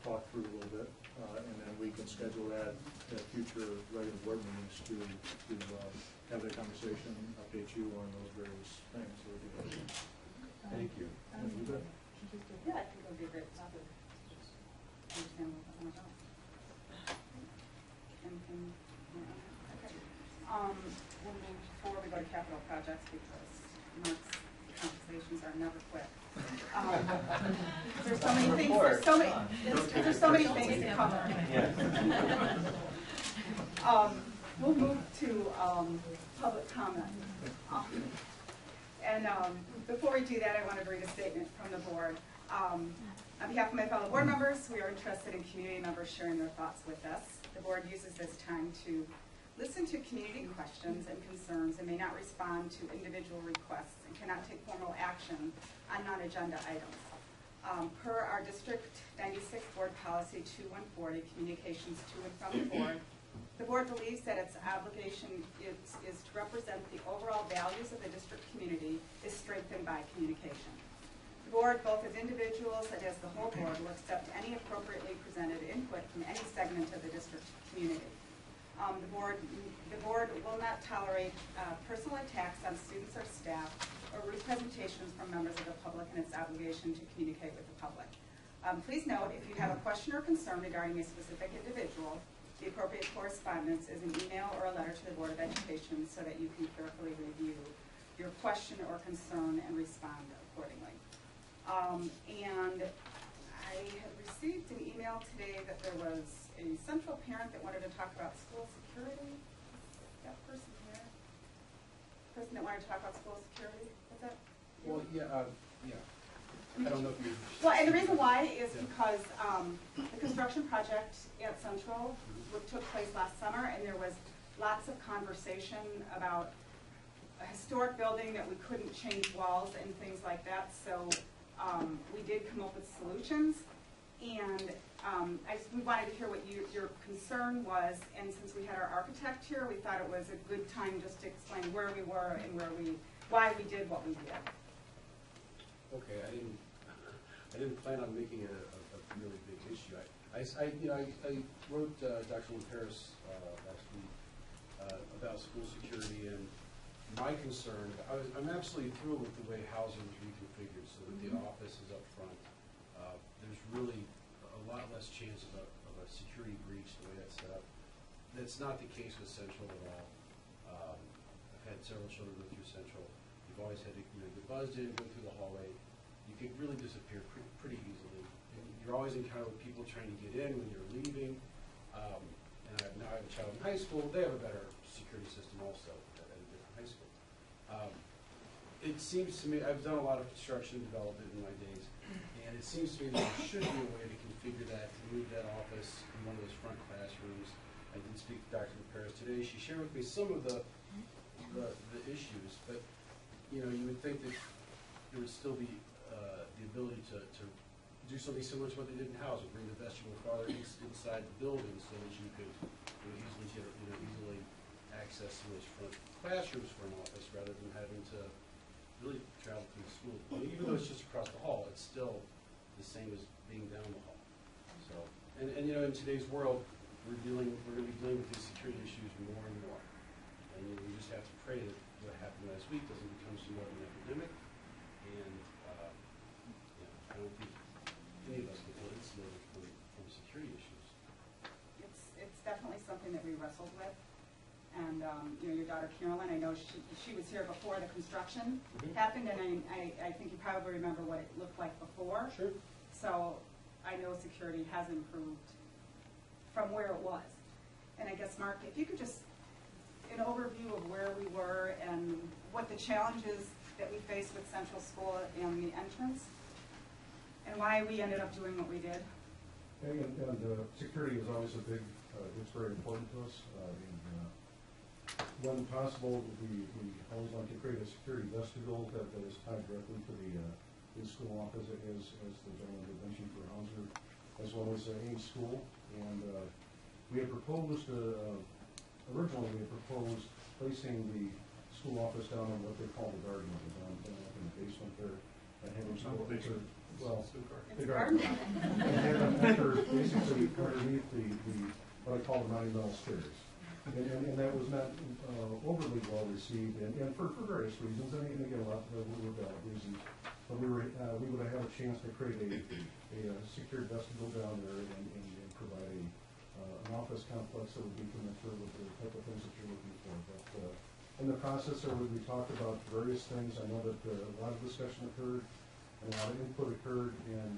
talk through a little bit, and then we can schedule that at future regular board meetings to have that conversation, update you on those various things. So it'd be good. Thank you. You bet. Yeah, I think it would be a great topic. Understand what we're talking about. Anything? Okay. Before we go to capital projects, because Mark's conversations are never quick. There's so many things. There's so many things to cover. We'll move to public comment. Before we do that, I want to read a statement from the board. On behalf of my fellow board members, we are interested in community members sharing their thoughts with us. The board uses this time to listen to community questions and concerns and may not respond to individual requests and cannot take formal action on non-agenda items. Per our District 96 Board Policy 2140, Communications to and from the board believes that its obligation is to represent the overall values of the district community is strengthened by communication. The board, both as individuals and as the whole board, will accept any appropriately presented input from any segment of the district community. The board will not tolerate personal attacks on students or staff or rude presentations from members of the public and its obligation to communicate with the public. Please note, if you have a question or concern regarding a specific individual, the appropriate correspondence is an email or a letter to the Board of Education so that you can carefully review your question or concern and respond accordingly. And I had received an email today that there was a central parent that wanted to talk about school security. Is that person here? person that wanted to talk about school security? Was that? Well, yeah. I don't know if you. Well, and the reason why is because the construction project at Central took place last summer, and there was lots of conversation about a historic building that we couldn't change walls and things like that. So we did come up with solutions, and we wanted to hear what your concern was. And since we had our architect here, we thought it was a good time just to explain where we were and why we did what we did. Okay, I didn't plan on making it a really big issue. I wrote Dr. LaParis last week about school security, and my concern, I'm absolutely thrilled with the way housing was reconfigured so that the office is up front. There's really a lot less chance of a security breach the way that's set up. That's not the case with Central at all. I've had several children go through Central. You've always had to get buzzed in, go through the hallway. You can really disappear pretty easily. And you're always encountered with people trying to get in when you're leaving. And now I have a child in high school. They have a better security system also at a different high school. It seems to me, I've done a lot of construction development in my days, and it seems to me that there should be a way to configure that, to move that office in one of those front classrooms. I did speak to Dr. LaParis today. She shared with me some of the issues, but you would think that there would still be the ability to do something similar to what they did in Hauser, bring the vestibule farther inside the building so that you could easily access some of those front classrooms for an office rather than having to really travel through the school. Even though it's just across the hall, it's still the same as being down the hall. So, and in today's world, we're going to be dealing with these security issues more and more. And we just have to pray that what happened last week doesn't become somewhat of an epidemic. And I don't think any of us can feel insulated from security issues. It's definitely something that we wrestled with. And your daughter Carolyn, I know she was here before the construction happened, and I think you probably remember what it looked like before. Sure. So I know security has improved from where it was. And I guess, Mark, if you could just, an overview of where we were and what the challenges that we faced with Central School and the entrance, and why we ended up doing what we did. And security is always a big, it's very important to us. When possible, we always like to create a security vestibule that is tied directly to the school office, as the gentleman had mentioned for Hauser, as well as Ames School. And we had proposed, originally we had proposed placing the school office down in what they call the garden, down in the basement there, and having school enter, well, the garden. And have enter basically underneath the what I call the monumental stairs. And that was not overly well received, and for various reasons, and again, a lot of were valid reasons. But we would have a chance to create a secured vestibule down there and provide an office complex that would be commensurate with the type of things that you're looking for. But in the process, we talked about various things. I know that a lot of discussion occurred, and a lot of input occurred, and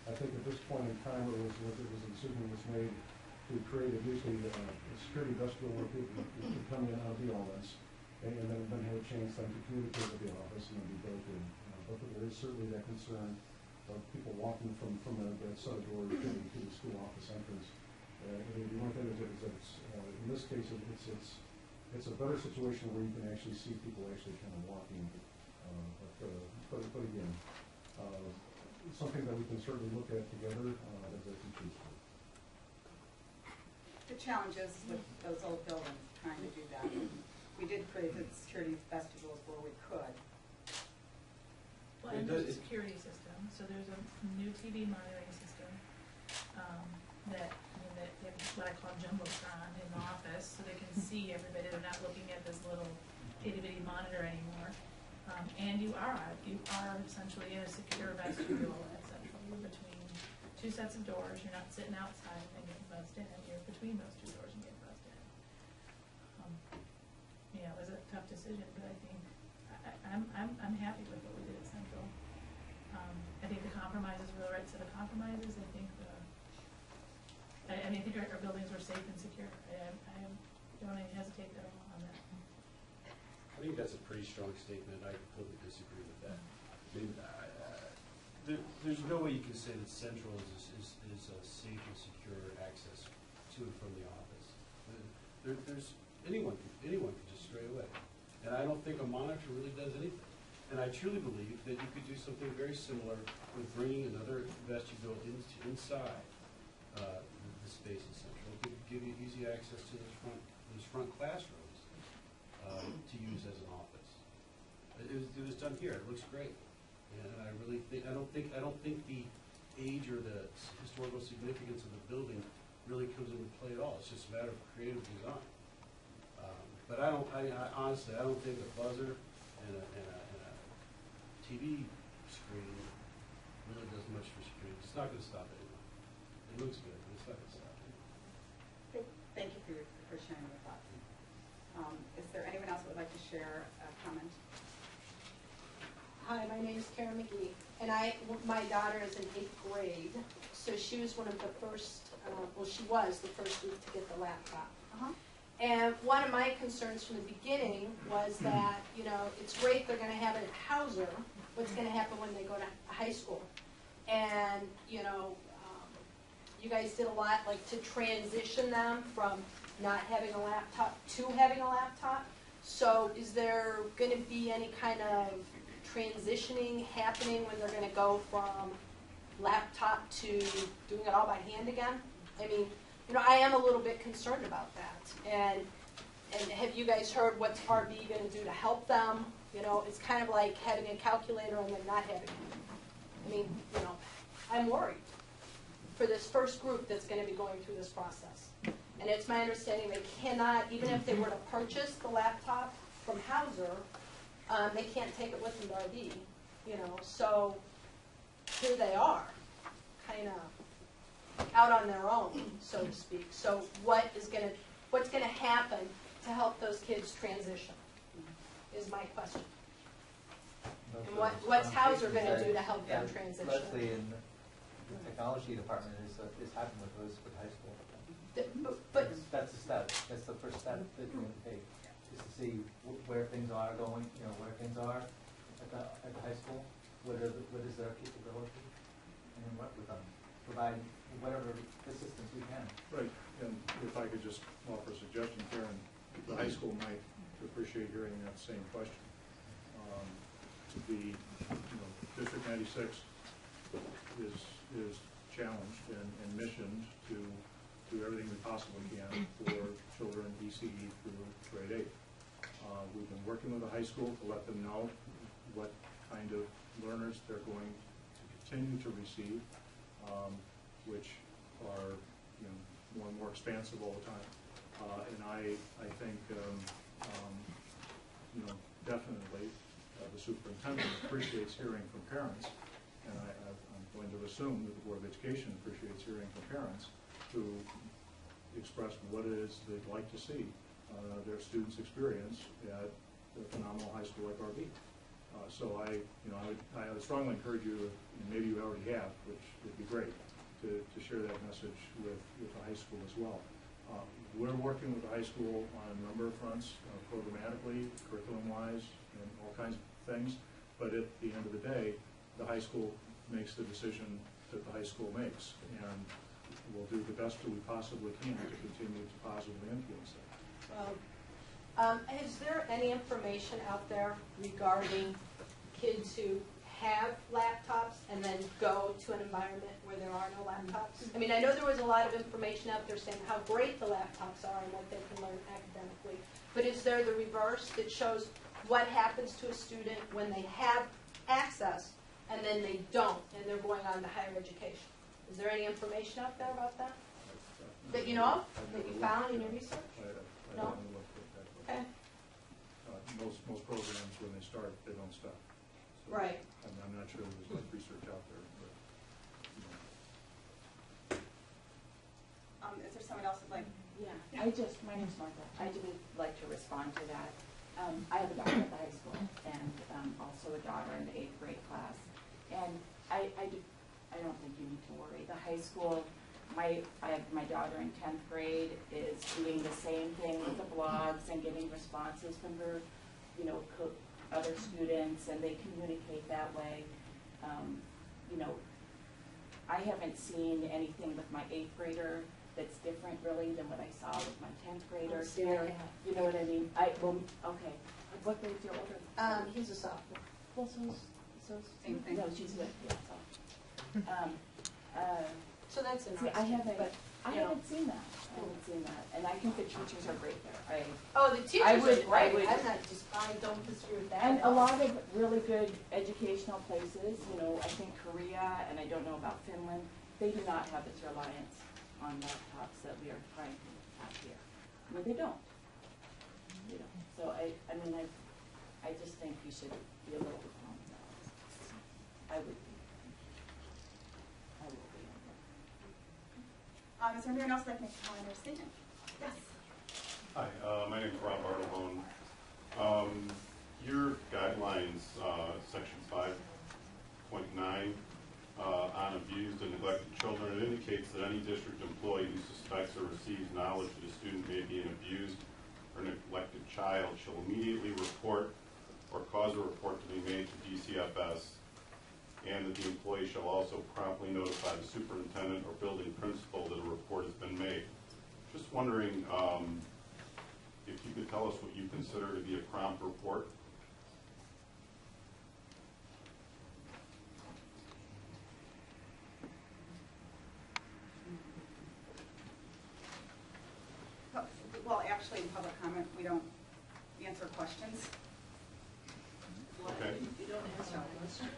I think at this point in time, a decision was made to create a security vestibule where people could come in out of the elements, and then have a chance then to communicate with the office and then be built in. But there is certainly that concern of people walking from that side door to the school office entrance. The one thing is that in this case, it's a better situation where you can actually see people actually kind of walking. But again, it's something that we can certainly look at together as a choose for. The challenges with those old buildings, trying to do that. We did create the security vestibules where we could. Well, and there's a security system. So there's a new TV monitoring system that what I call jumbotron in the office, so they can see everybody. They're not looking at this little itty bitty monitor anymore. And you are essentially in a secure vestibule at Central. You're between two sets of doors. You're not sitting outside and getting buzzed in. You're between those two doors and getting buzzed in. It was a tough decision, but I think I'm happy with what we did at Central. I think the compromises were the right set of compromises. I think I think our buildings were safe and secure. I don't even hesitate at all on that. I think that's a pretty strong statement. I completely disagree with that. I mean, there's no way you can say that Central is a safe and secure access to and from the office. There's anyone can just stray away, and I don't think a monitor really does anything. And I truly believe that you could do something very similar with bringing another vestibule inside the space in Central. It could give you easy access to those front classrooms to use as an office. It was done here. It looks great. And I really think I don't think the age or the historical significance of the building really comes into play at all. It's just a matter of creative design. But I honestly don't think a buzzer and a TV screen really does much for security. It's not going to stop anyone. It looks good, but it's not going to stop anyone. Thank you for sharing your thoughts. Is there anyone else who would like to share a comment? Hi, my name is Karen McGee, and my daughter is in 8th grade, so she was one of the first, she was the first group to get the laptop. And one of my concerns from the beginning was that, it's great they're going to have it at Hauser. What's going to happen when they go to high school? And, you guys did a lot, to transition them from not having a laptop to having a laptop. So is there going to be any kind of transitioning happening when they're going to go from laptop to doing it all by hand again? I mean, I am a little bit concerned about that. And have you guys heard what's RB going to do to help them? It's kind of like having a calculator and then not having it. I mean, I'm worried for this first group that's going to be going through this process. And it's my understanding they cannot, even if they were to purchase the laptop from Hauser, they can't take it with them to RB, so here they are, kind of out on their own, so to speak. So what's going to happen to help those kids transition is my question. And what's Hauser going to do to help them transition? Leslie, in the technology department is happening with those with high school. But that's the step. That's the first step that you want to take, is to see where things are going. Where things are at the high school. What is their capability, and then work with them, provide whatever assistance we can. Right. And if I could just offer a suggestion, Karen, the high school might appreciate hearing that same question. The District 96 is challenged and missioned to do everything we possibly can for children ECE through grade 8. We've been working with the high school to let them know what kind of learners they're going to continue to receive, which are more and more expansive all the time. And I think definitely the superintendent appreciates hearing from parents, and I'm going to assume that the Board of Education appreciates hearing from parents who express what it is they'd like to see their students experience at a phenomenal high school like RB. So I would strongly encourage you, and maybe you already have, which would be great, to share that message with the high school as well. We're working with the high school on a number of fronts, programmatically, curriculum-wise, and all kinds of things. But at the end of the day, the high school makes the decision that the high school makes, and we'll do the best that we possibly can to continue to positively influence that. Is there any information out there regarding kids who have laptops and then go to an environment where there are no laptops? I mean, I know there was a lot of information out there saying how great the laptops are and what they can learn academically, but is there the reverse that shows what happens to a student when they have access and then they don't and they're going on to higher education? Is there any information out there about that? That you know of? That you found in your research? No? Okay. Most programs, when they start, they don't stop. So right. I'm not sure there's much research out there. But, is there someone else who'd like? Yeah, my name's Martha. I would like to respond to that. I have a daughter at the high school and also a daughter in the 8th grade class. And I don't think you need to worry. The high school, I have my daughter in 10th grade is doing the same thing with the blogs and getting responses from her you know, other students, and they communicate that way. You know, I haven't seen anything with my 8th grader that's different really than what I saw with my 10th grader here. You know what I mean? Okay. What grade's your older? He's a sophomore. Well, Same thing. No, she's with, So that's see, interesting. I haven't seen that. And I think the teachers are great there. Oh, the teachers are great. I don't disagree with that. And a lot of really good educational places, you know, I think Korea, and I don't know about Finland, they do not have this reliance on laptops that we are trying to have here. I mean, they don't. You know, so I just think you should be a little bit on that. I would be. I will be on that. Is there anyone else that can make a comment or statement? Yes. Hi, my name is Rob Bartolone. Your guidelines, section 5.9, on abused and neglected children, it indicates that any district employee who suspects or receives knowledge that a student may be an abused or neglected child shall immediately report or cause a report to be made to DCFS, and that the employee shall also promptly notify the superintendent or building principal that a report has been made. Just wondering if you could tell us what you consider to be a prompt report. Well, actually, in public comment, we don't answer questions. Okay. You don't answer questions?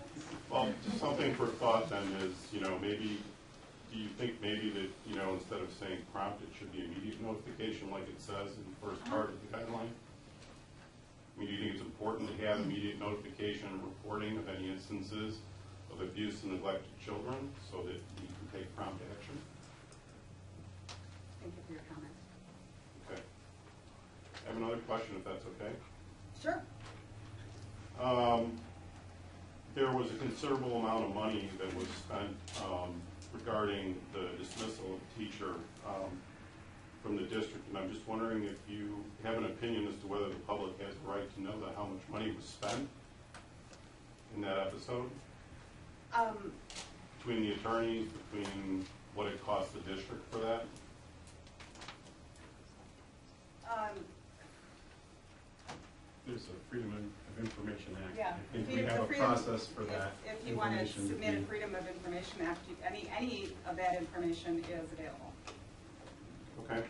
Well, just something for thought then is, you know, maybe, do you think maybe that, you know, instead of saying prompt, it should be immediate notification like it says in the first part of the guideline? I mean, do you think it's important to have immediate notification and reporting of any instances of abuse and neglected children so that you can take prompt action? Thank you for your comment. Okay. I have another question, if that's okay. Sure. There was a considerable amount of money that was spent regarding the dismissal of a teacher from the district, and I'm just wondering if you have an opinion as to whether the public has the right to know that how much money was spent in that episode? Between the attorneys, between what it cost the district for that? There's a Freedom of Information Act. Yeah. I think we have a process for that. If you want to submit a Freedom of Information Act, any of that information is available. Okay.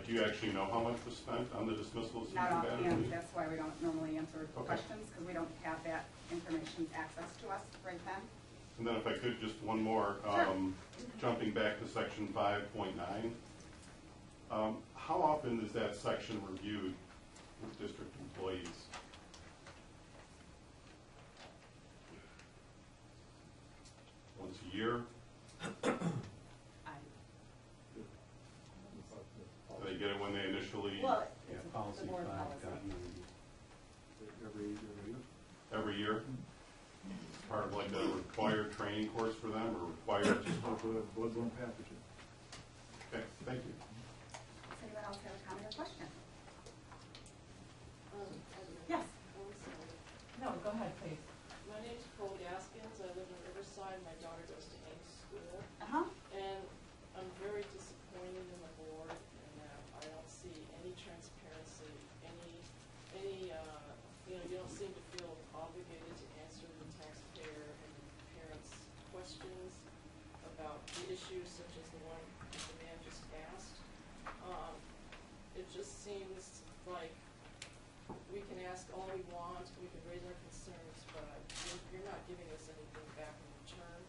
Do you actually know how much was spent on the dismissals? Not offhand, that's why we don't normally answer questions, because we don't have that information access to us right then. And then if I could, just one more, jumping back to section 5.9. How often is that section reviewed with district employees? Once a year? Do they get it when they initially? Well, policy 5 gotten Every year. every year? Part of like a required training course for them, or required? Just for the blood-borne pathogen. Okay, thank you. Does anyone else have a comment or question? Yes. No, go ahead, please. My name's Nicole Gaskins. I live in Riverside. My daughter goes to Ames School. Uh-huh. And I'm very disappointed in the board in that I don't see any transparency, you don't seem to feel obligated to answer the taxpayer and parents' questions about the issues such as the one the man just asked. It just seems like we can ask all we want, we can raise our concerns, but you're not giving us anything back in return.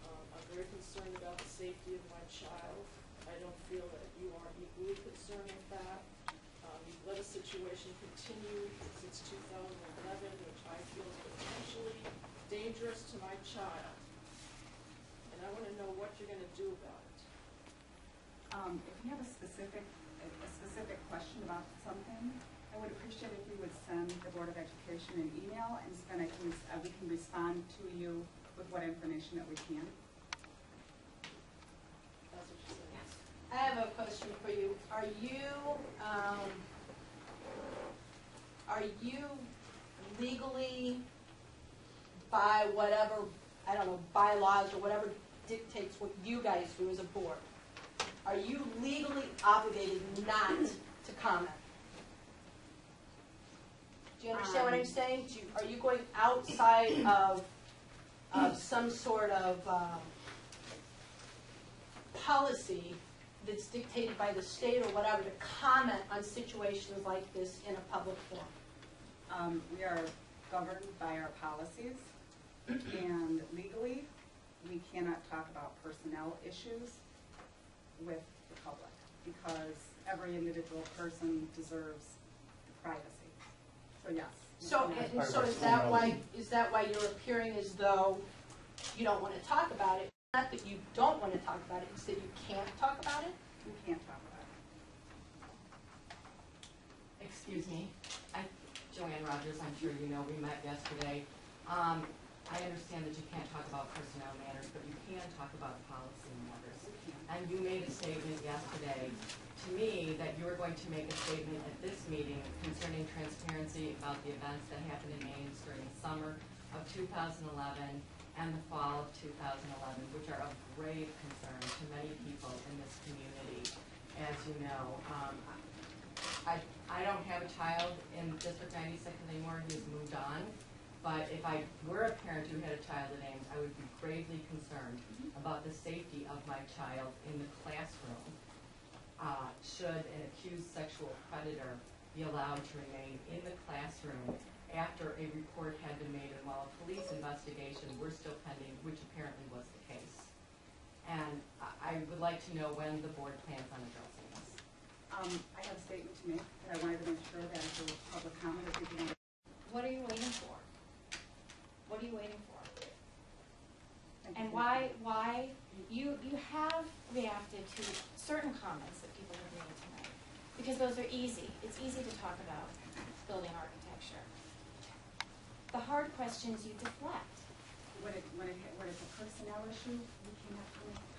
I'm very concerned about the safety of my child. I don't feel that you are equally concerned with that. You've let a situation continue since 2011, which I feel is potentially dangerous to my child. And I want to know what you're going to do about it. If you have a specific question about something, I would appreciate if you would send the Board of Education an email, and then we can respond to you with what information that we can. That's what you said. Yes. I have a question for you. Are you legally, by whatever, I don't know, bylaws or whatever dictates what you guys do as a board, are you legally obligated not to comment? Do you understand what I'm saying? Are you going outside of some sort of policy that's dictated by the state or whatever to comment on situations like this in a public forum? We are governed by our policies, and legally, we cannot talk about personnel issues with the public, because every individual person deserves privacy. So yes. So is that why you're appearing as though you don't want to talk about it? Not that you don't want to talk about it, it's that you can't talk about it? We can't talk about it. Excuse me, Joanne Rogers, I'm sure you know, we met yesterday. I understand that you can't talk about personnel matters, but you can talk about policy matters. And you made a statement yesterday to me that you were going to make a statement at this meeting concerning transparency about the events that happened in Ames during the summer of 2011 and the fall of 2011, which are of grave concern to many people in this community. As you know, I don't have a child in District 96 anymore who's moved on, but if I were a parent who had a child at Ames, I would be gravely concerned about the safety of my child in the classroom. Should an accused sexual predator be allowed to remain in the classroom after a report had been made, and while a police investigation were still pending, which apparently was the case. And I would like to know when the board plans on addressing this. I have a statement to make, and I wanted to make sure that if there was public comment, if people wanted. What are you waiting for? What are you waiting for? And why you have reacted to certain comments that people have made tonight, because those are easy. It's easy to talk about building architecture. The hard questions you deflect. When it's a personnel issue, we cannot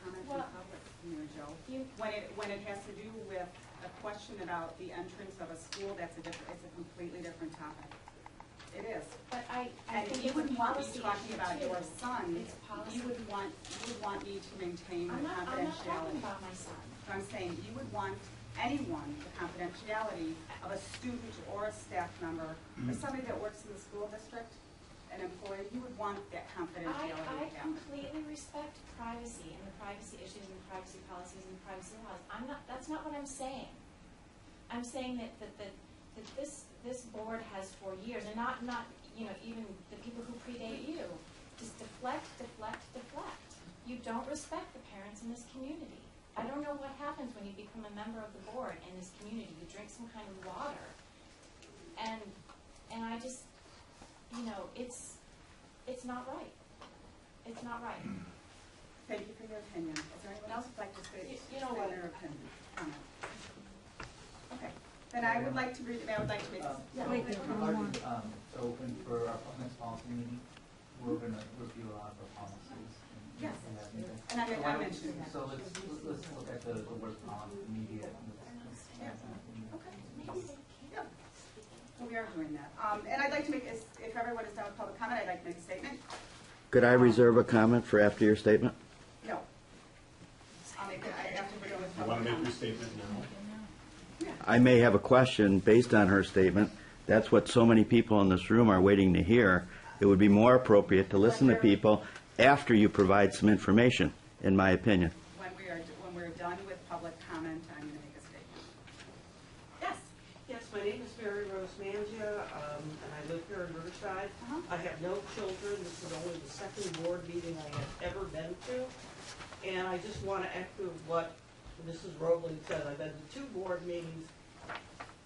comment in public, Joe. When it has to do with a question about the entrance of a school, it's a completely different topic. It is. But I and think you wouldn't want me talking about too. your son. It's policy. You would want me to maintain the I'm not confidentiality. talking about my son. So I'm saying you would want anyone the confidentiality of a student or a staff member or somebody that works in the school district, an employee. You would want that confidentiality. I completely respect privacy and the privacy issues and the privacy policies and the privacy laws. That's not what I'm saying. I'm saying that this board has for years, and not even the people who predate you, just deflect. You don't respect the parents in this community. I don't know what happens when you become a member of the board in this community. You drink some kind of water, and I just, it's not right. It's not right. Thank you for your opinion. Is there anyone else who'd like to say their opinion? Comment. Okay. Then I would like to make this. So open for our next policy meeting, we're going to review a lot of our policies. Yes. And I mentioned that. So let's look at the worst policy, media. Yeah. Okay. Yeah. We are doing that. And I'd like to make, if everyone is done with public comment, I'd like to make a statement. Could I reserve a comment for after your statement? No. I'll make it after we're done with You public want to make comment. your statement now? I may have a question based on her statement. That's what so many people in this room are waiting to hear. It would be more appropriate to listen to people after you provide some information, in my opinion. When we're done with public comment, I'm going to make a statement. Yes. Yes, my name is Mary Rose Mangia, and I live here in Riverside. I have no children. This is only the second board meeting I have ever been to. And I just want to echo what Mrs. Roebling said. I've been to 2 board meetings,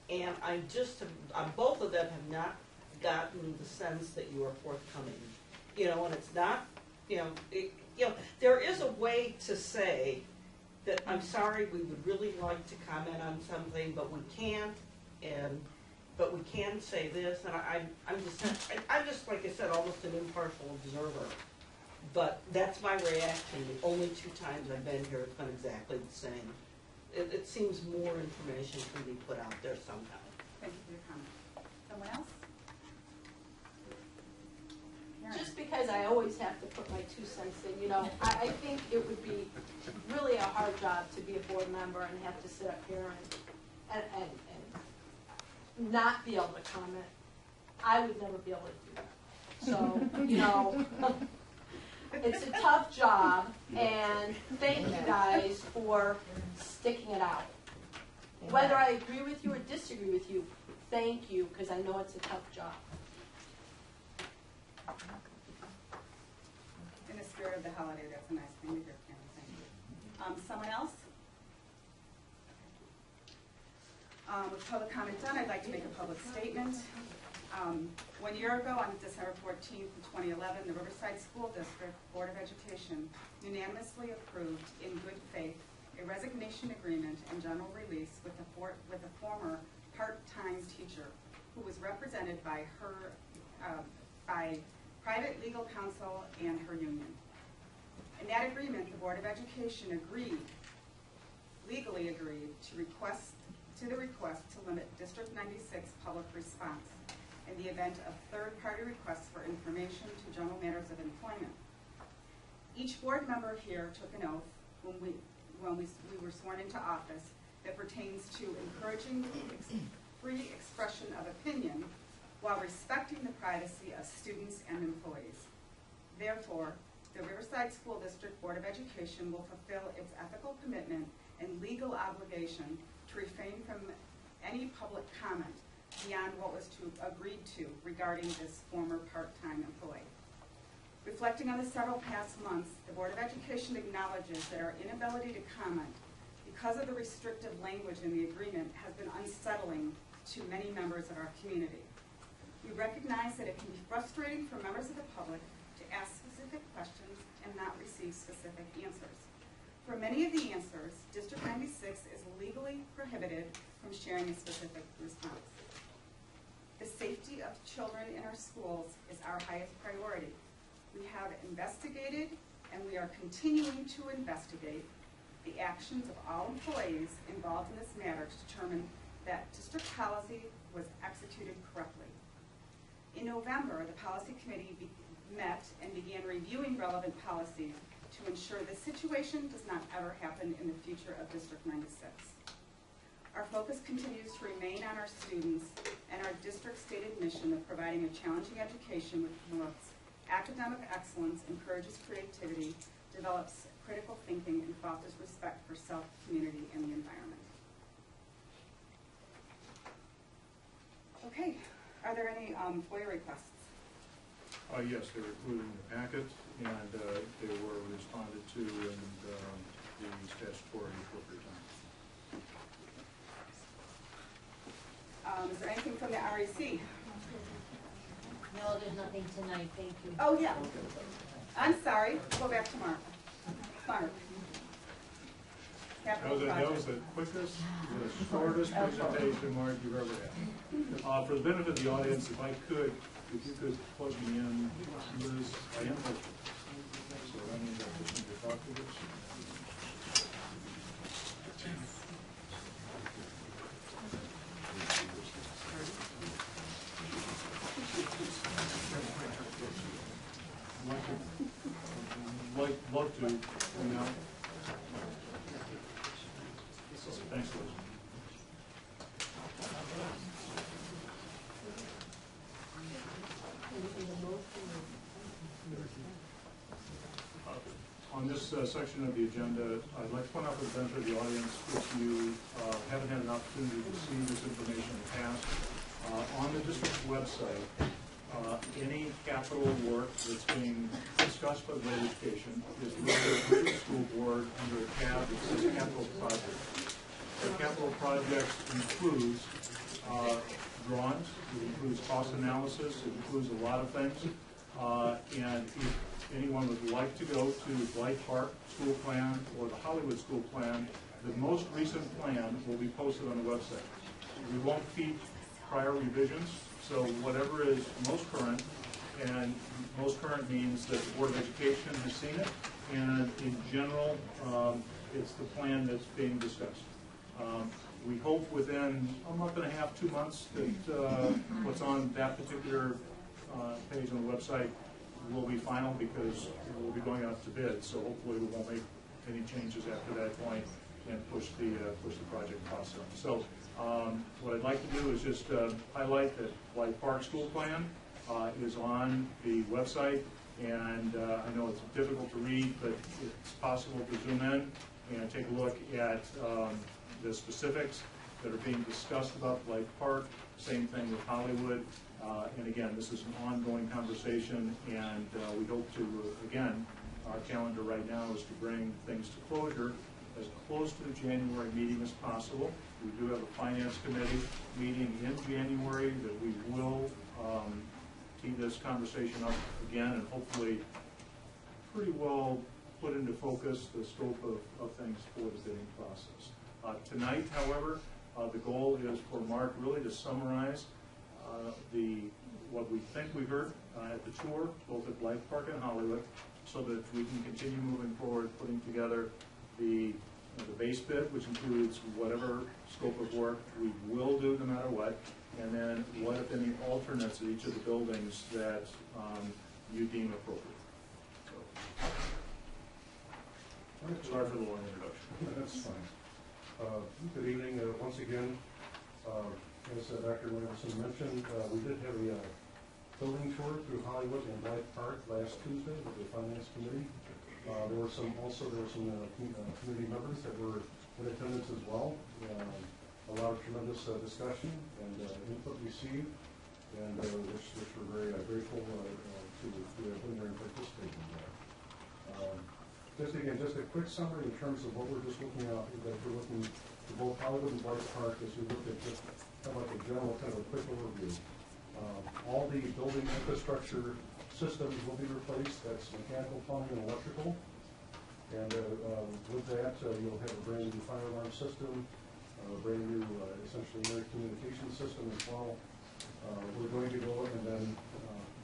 and on both of them have not gotten the sense that you are forthcoming. And it's not, there is a way to say that, I'm sorry, we would really like to comment on something, but we can't, but we can say this, and I'm just, like I said, almost an impartial observer. But that's my reaction. The only 2 times I've been here, it's been exactly the same. It seems more information can be put out there somehow. Thank you for your comment. Someone else? Karen. Just because I always have to put my 2 cents in, you know, I think it would be really a hard job to be a board member and have to sit up here and not be able to comment. I would never be able to do that. So, you know, it's a tough job, and thank you guys for sticking it out. Whether I agree with you or disagree with you, thank you, because I know it's a tough job. In the spirit of the holiday, that's a nice thing to hear, Karen. Thank you. Someone else? With public comment done, I'd like to make a public statement. 1 year ago, on December 14th, 2011, the Riverside School District Board of Education unanimously approved, in good faith, a resignation agreement and general release with a former part-time teacher who was represented by her by private legal counsel and her union. In that agreement, the Board of Education legally agreed to the request to limit District 96 public response in the event of third-party requests for information to general matters of employment. Each board member here took an oath when we were sworn into office that pertains to encouraging free expression of opinion while respecting the privacy of students and employees. Therefore, the Riverside School District Board of Education will fulfill its ethical commitment and legal obligation to refrain from any public comment beyond what was agreed to regarding this former part-time employee. Reflecting on the several past months, the Board of Education acknowledges that our inability to comment because of the restrictive language in the agreement has been unsettling to many members of our community. We recognize that it can be frustrating for members of the public to ask specific questions and not receive specific answers. For many of the answers, District 96 is legally prohibited from sharing a specific response. The safety of children in our schools is our highest priority. We have investigated, and we are continuing to investigate, the actions of all employees involved in this matter to determine that district policy was executed correctly. In November, the Policy Committee met and began reviewing relevant policies to ensure this situation does not ever happen in the future of District 96. Our focus continues to remain on our students and our district's stated mission of providing a challenging education which promotes academic excellence, encourages creativity, develops critical thinking, and fosters respect for self, community, and the environment. Okay, are there any FOIA requests? Yes, they were included in the packet, and they were responded to in the statutory appropriate time. Is there anything from the REC? No, there's nothing tonight, thank you. Oh, yeah. I'm sorry. We'll go back tomorrow. Mark. That was the quickest, the shortest presentation, Mark, you've ever had. For the benefit of the audience, if you could plug me in, Liz, I am listening. So I need that person to talk to this. Love to, you know. Thanks, Liz. On this section of the agenda, I'd like to point out for the benefit of the audience, if you haven't had an opportunity to see this information in the past, on the district's website, any capital work that's being discussed by the Board of Education is listed with the school board under a tab that says capital projects. The capital projects includes drawings, it includes cost analysis, it includes a lot of things. And if anyone would like to go to Blythe Park School Plan or the Hollywood School Plan, the most recent plan will be posted on the website. We won't keep prior revisions, so whatever is most current, and most current means that the Board of Education has seen it, and in general, it's the plan that's being discussed. We hope within a month and a half, 2 months, that what's on that particular page on the website will be final, because we'll be going out to bid. So hopefully we won't make any changes after that point and push the project costs up. So what I'd like to do is just highlight that Blythe Park School Plan is on the website, and I know it's difficult to read, but it's possible to zoom in and take a look at the specifics that are being discussed about Blythe Park. Same thing with Hollywood. And again, this is an ongoing conversation, and we hope to, again, our calendar right now is to bring things to closure as close to the January meeting as possible. We do have a finance committee meeting in January that we will tee this conversation up again, and hopefully pretty well put into focus the scope of things for the bidding process. Tonight, however, the goal is for Mark really to summarize what we think we heard at the tour, both at Blythe Park and Hollywood, so that we can continue moving forward, putting together the base bid, which includes whatever scope of work we will do no matter what, and then what, if any, alternates at each of the buildings that you deem appropriate. So, sorry for the long introduction. That's fine. Good evening once again. As Dr. Williamson mentioned, we did have a building tour through Hollywood and Blythe Park last Tuesday with the Finance Committee. There were some community members that were in attendance as well. A lot of tremendous discussion and input received, and which we're very grateful to have been there and participated in that. Just a quick summary in terms of what we're just looking at, that we're looking to both Hollywood and Blythe Park as we look at just kind of like a general, kind of a quick overview. All the building infrastructure systems will be replaced. That's mechanical, plumbing, and electrical. And with that, you'll have a brand new fire alarm system, a brand new, essentially, air communication system as well. We're going to go and then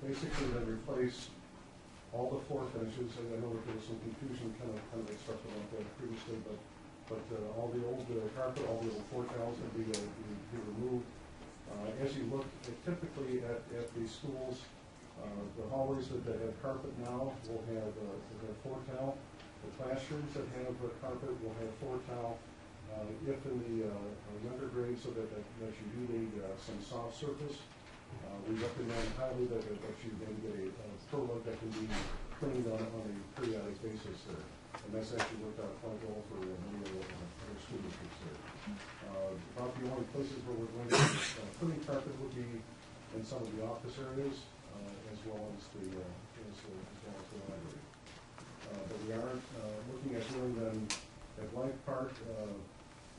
basically then replace all the floor finishes. I know that there was some confusion kind of expressed about that previously, but all the old carpet, all the old floor tiles will be removed. As you look typically at the schools, the hallways that have carpet now will have floor tile. The classrooms that have carpet will have floor tile. If in the younger grades, so that you do need some soft surface, we recommend highly that you then get a pro-look that can be cleaned on a periodic basis there. And that's actually worked out quite well for many of other school districts there. About the only places where we're going to putting carpet would be in some of the office areas, as well as the library. But we are looking at doing them at Blythe Park.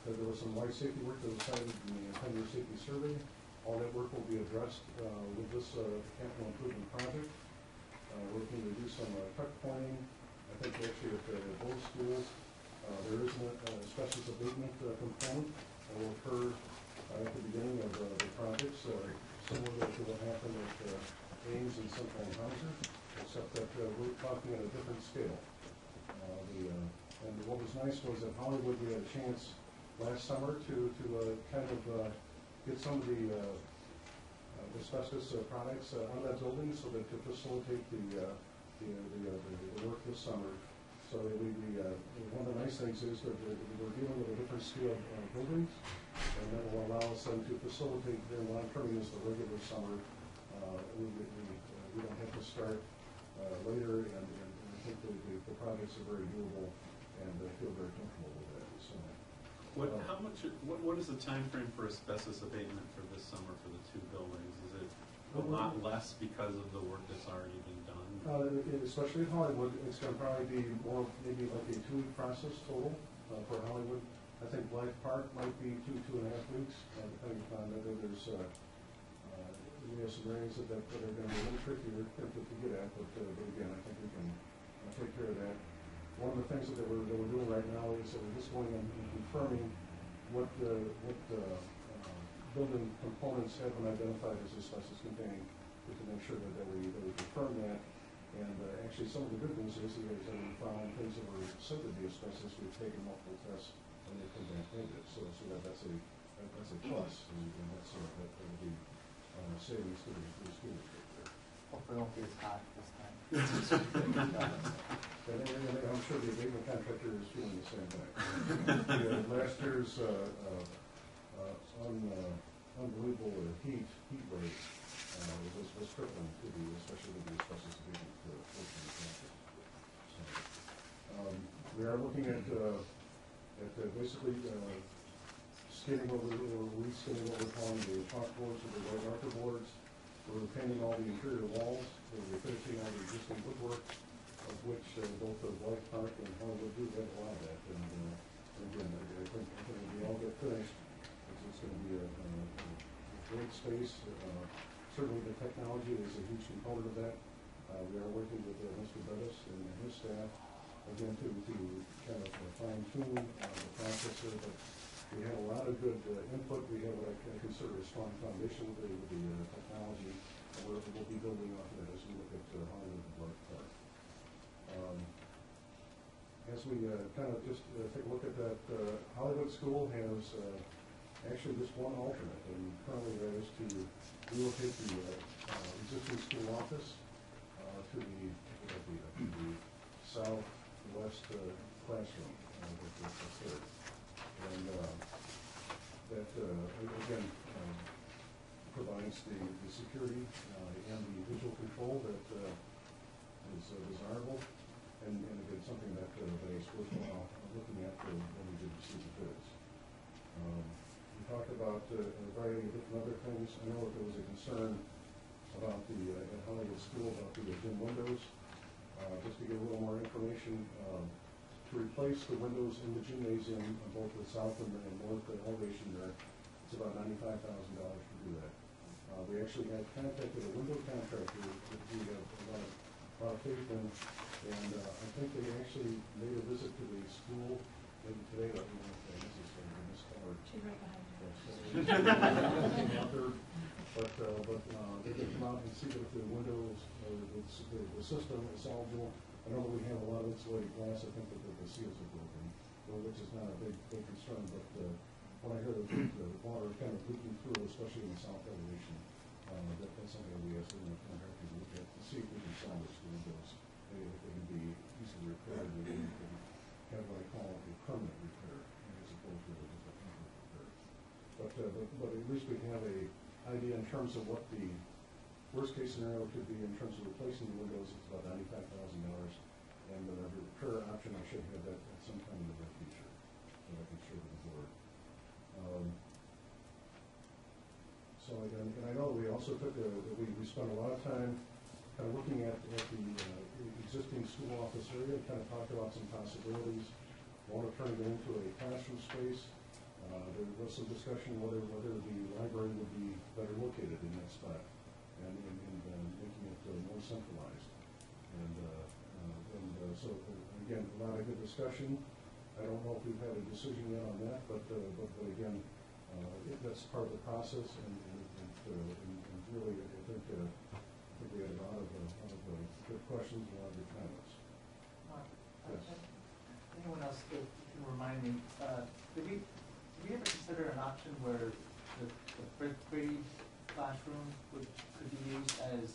There was some life safety work that was cited in the 10-year safety survey. All that work will be addressed with this capital improvement project. We're looking to do some tuck pointing. I think actually at both schools there is an asbestos abatement component that will occur at the beginning of the projects, similar to what happened at Ames and Central and Hauser, except that we're talking at a different scale. And what was nice was that Hollywood, we had a chance last summer to kind of get some of the asbestos products on that building, so that to facilitate the work this summer. So one of the nice things is that we're dealing with a different scale of buildings, and that will allow us then to facilitate their monitoring as the regular summer. We don't have to start later, and I think the projects are very doable, and I feel very comfortable with that. So, what is the time frame for asbestos abatement for this summer for the two buildings? Is it a lot less because of the work that's already been done? Especially in Hollywood, it's going to probably be more, maybe like a 2-week process total for Hollywood. I think Blythe Park might be 2.5 weeks, depending upon whether there's we have some areas that are going to be a little trickier to get at, but again, I think we can take care of that. One of the things that we're doing right now is that we're just going and confirming what building components have been identified as asbestos containing, to make sure that we confirm that. And actually, some of the good news is that we found things that were said to be asbestos. We've taken multiple tests and they come back negative. So that's a plus, and that's that will be savings to the school district there. Hopefully it won't be as hot this time. And I'm sure the abatement contractor is feeling the same way. Last year's unbelievable heat wave was crippling to the, especially with the asbestos abatement portion of the campus. So, we are looking at basically reskinning what we're calling the top boards or the white marker boards. We're painting all the interior walls. We're finishing all the existing woodwork, of which both the White Park and Hollywood do have a lot of that. And again, I think when we all get finished, it's going to be a great space. Certainly the technology is a huge component of that. We are working with Mr. Bettis and his staff, again, to kind of fine-tune the processor, but we had a lot of good input. We have what I consider a strong foundation with the technology, and we'll be building off of that as we look at Hollywood and Black Park. As we kind of just take a look at that, Hollywood School has actually just one alternate, and currently that is to relocate the existing school office to the southwest classroom that's there. And that, again, provides the security and the visual control that is desirable, and again, something that is worthwhile looking at when we did receive the bids. We talked about a variety of different other things. I know that there was a concern about at Hollywood School about the gym windows. Just to get a little more information, to replace the windows in the gymnasium on both the south and north elevation there, it's about $95,000 to do that. We actually had contacted a window contractor that we have a lot of faith in, and I think they actually made a visit to the school maybe today. I don't know if this is Miss Keller. She's right behind you. But they can come out and see that the windows, the system is salvageable. I know that we have a lot of insulated glass. I think that the seals are broken, which is not a big concern. But when I hear the water kind of leaking through, especially in the south elevation, that's something that we asked them to look at to see if we can salvage the windows. If they can be easily repaired, we can have what I call a permanent repair as opposed to just a temporary repair. But at least we have a idea in terms of what the worst case scenario could be in terms of replacing the windows. It's about $95,000, and the repair option, I should have that at some time in the near future that I can share with the board. So again, and I know we also took we spent a lot of time kind of looking at the existing school office area, kind of talked about some possibilities. Want to turn it into a classroom space. There was some discussion whether the library would be better located in that spot, and making it more centralized. And so again, a lot of good discussion. I don't know if we've had a decision yet on that, but again, that's part of the process, and really, I think we had a lot of good questions, and a lot of good comments. Yes. Anyone else can remind me, did we ever consider an option where the fifth grade classroom could be used as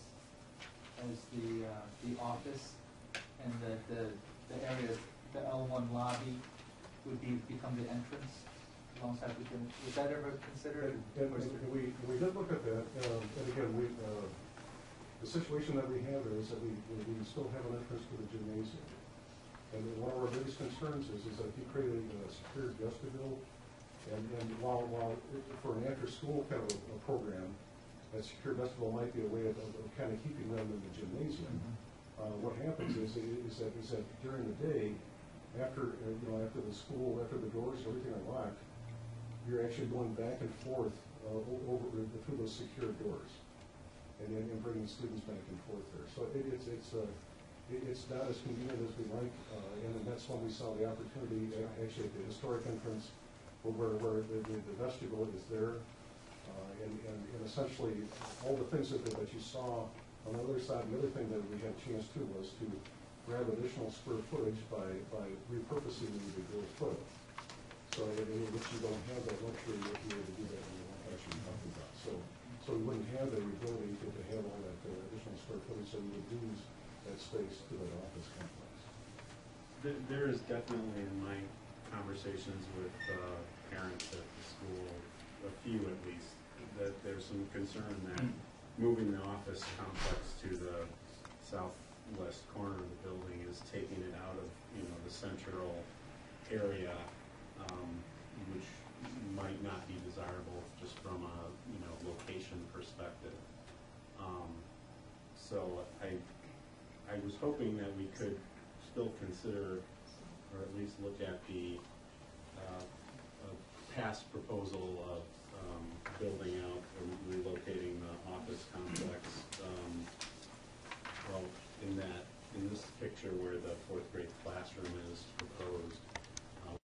the office, and the area, the L1 lobby would become the entrance alongside the gym? Was that ever considered? We did look at that, and again, the situation that we have is that we still have an entrance to the gymnasium. And one of our biggest concerns is that if you create a secure vestibule, and while for an after-school kind of a program, that secure vestibule might be a way of kind of keeping them in the gymnasium. What happens is that during the day, after the school, after the doors, everything are locked, you're actually going back and forth over through those secure doors, and bringing students back and forth there. So it's not as convenient as we like, and that's when we saw the opportunity actually at the historic entrance, where the vestibule is there, and essentially all the things that you saw on the other side. The other thing that we had a chance to was to grab additional square footage by repurposing the girls' foot. So, I mean, which you don't have that luxury if you were to do that when you want actually talking about. So we wouldn't have the ability to have all that additional square footage, so you would lose that space to that office complex. There is definitely in my conversations with parents at the school, a few at least, that there's some concern that moving the office complex to the southwest corner of the building is taking it out of, the central area, which might not be desirable just from a, location perspective. So I was hoping that we could still consider, or at least look at the past proposal of building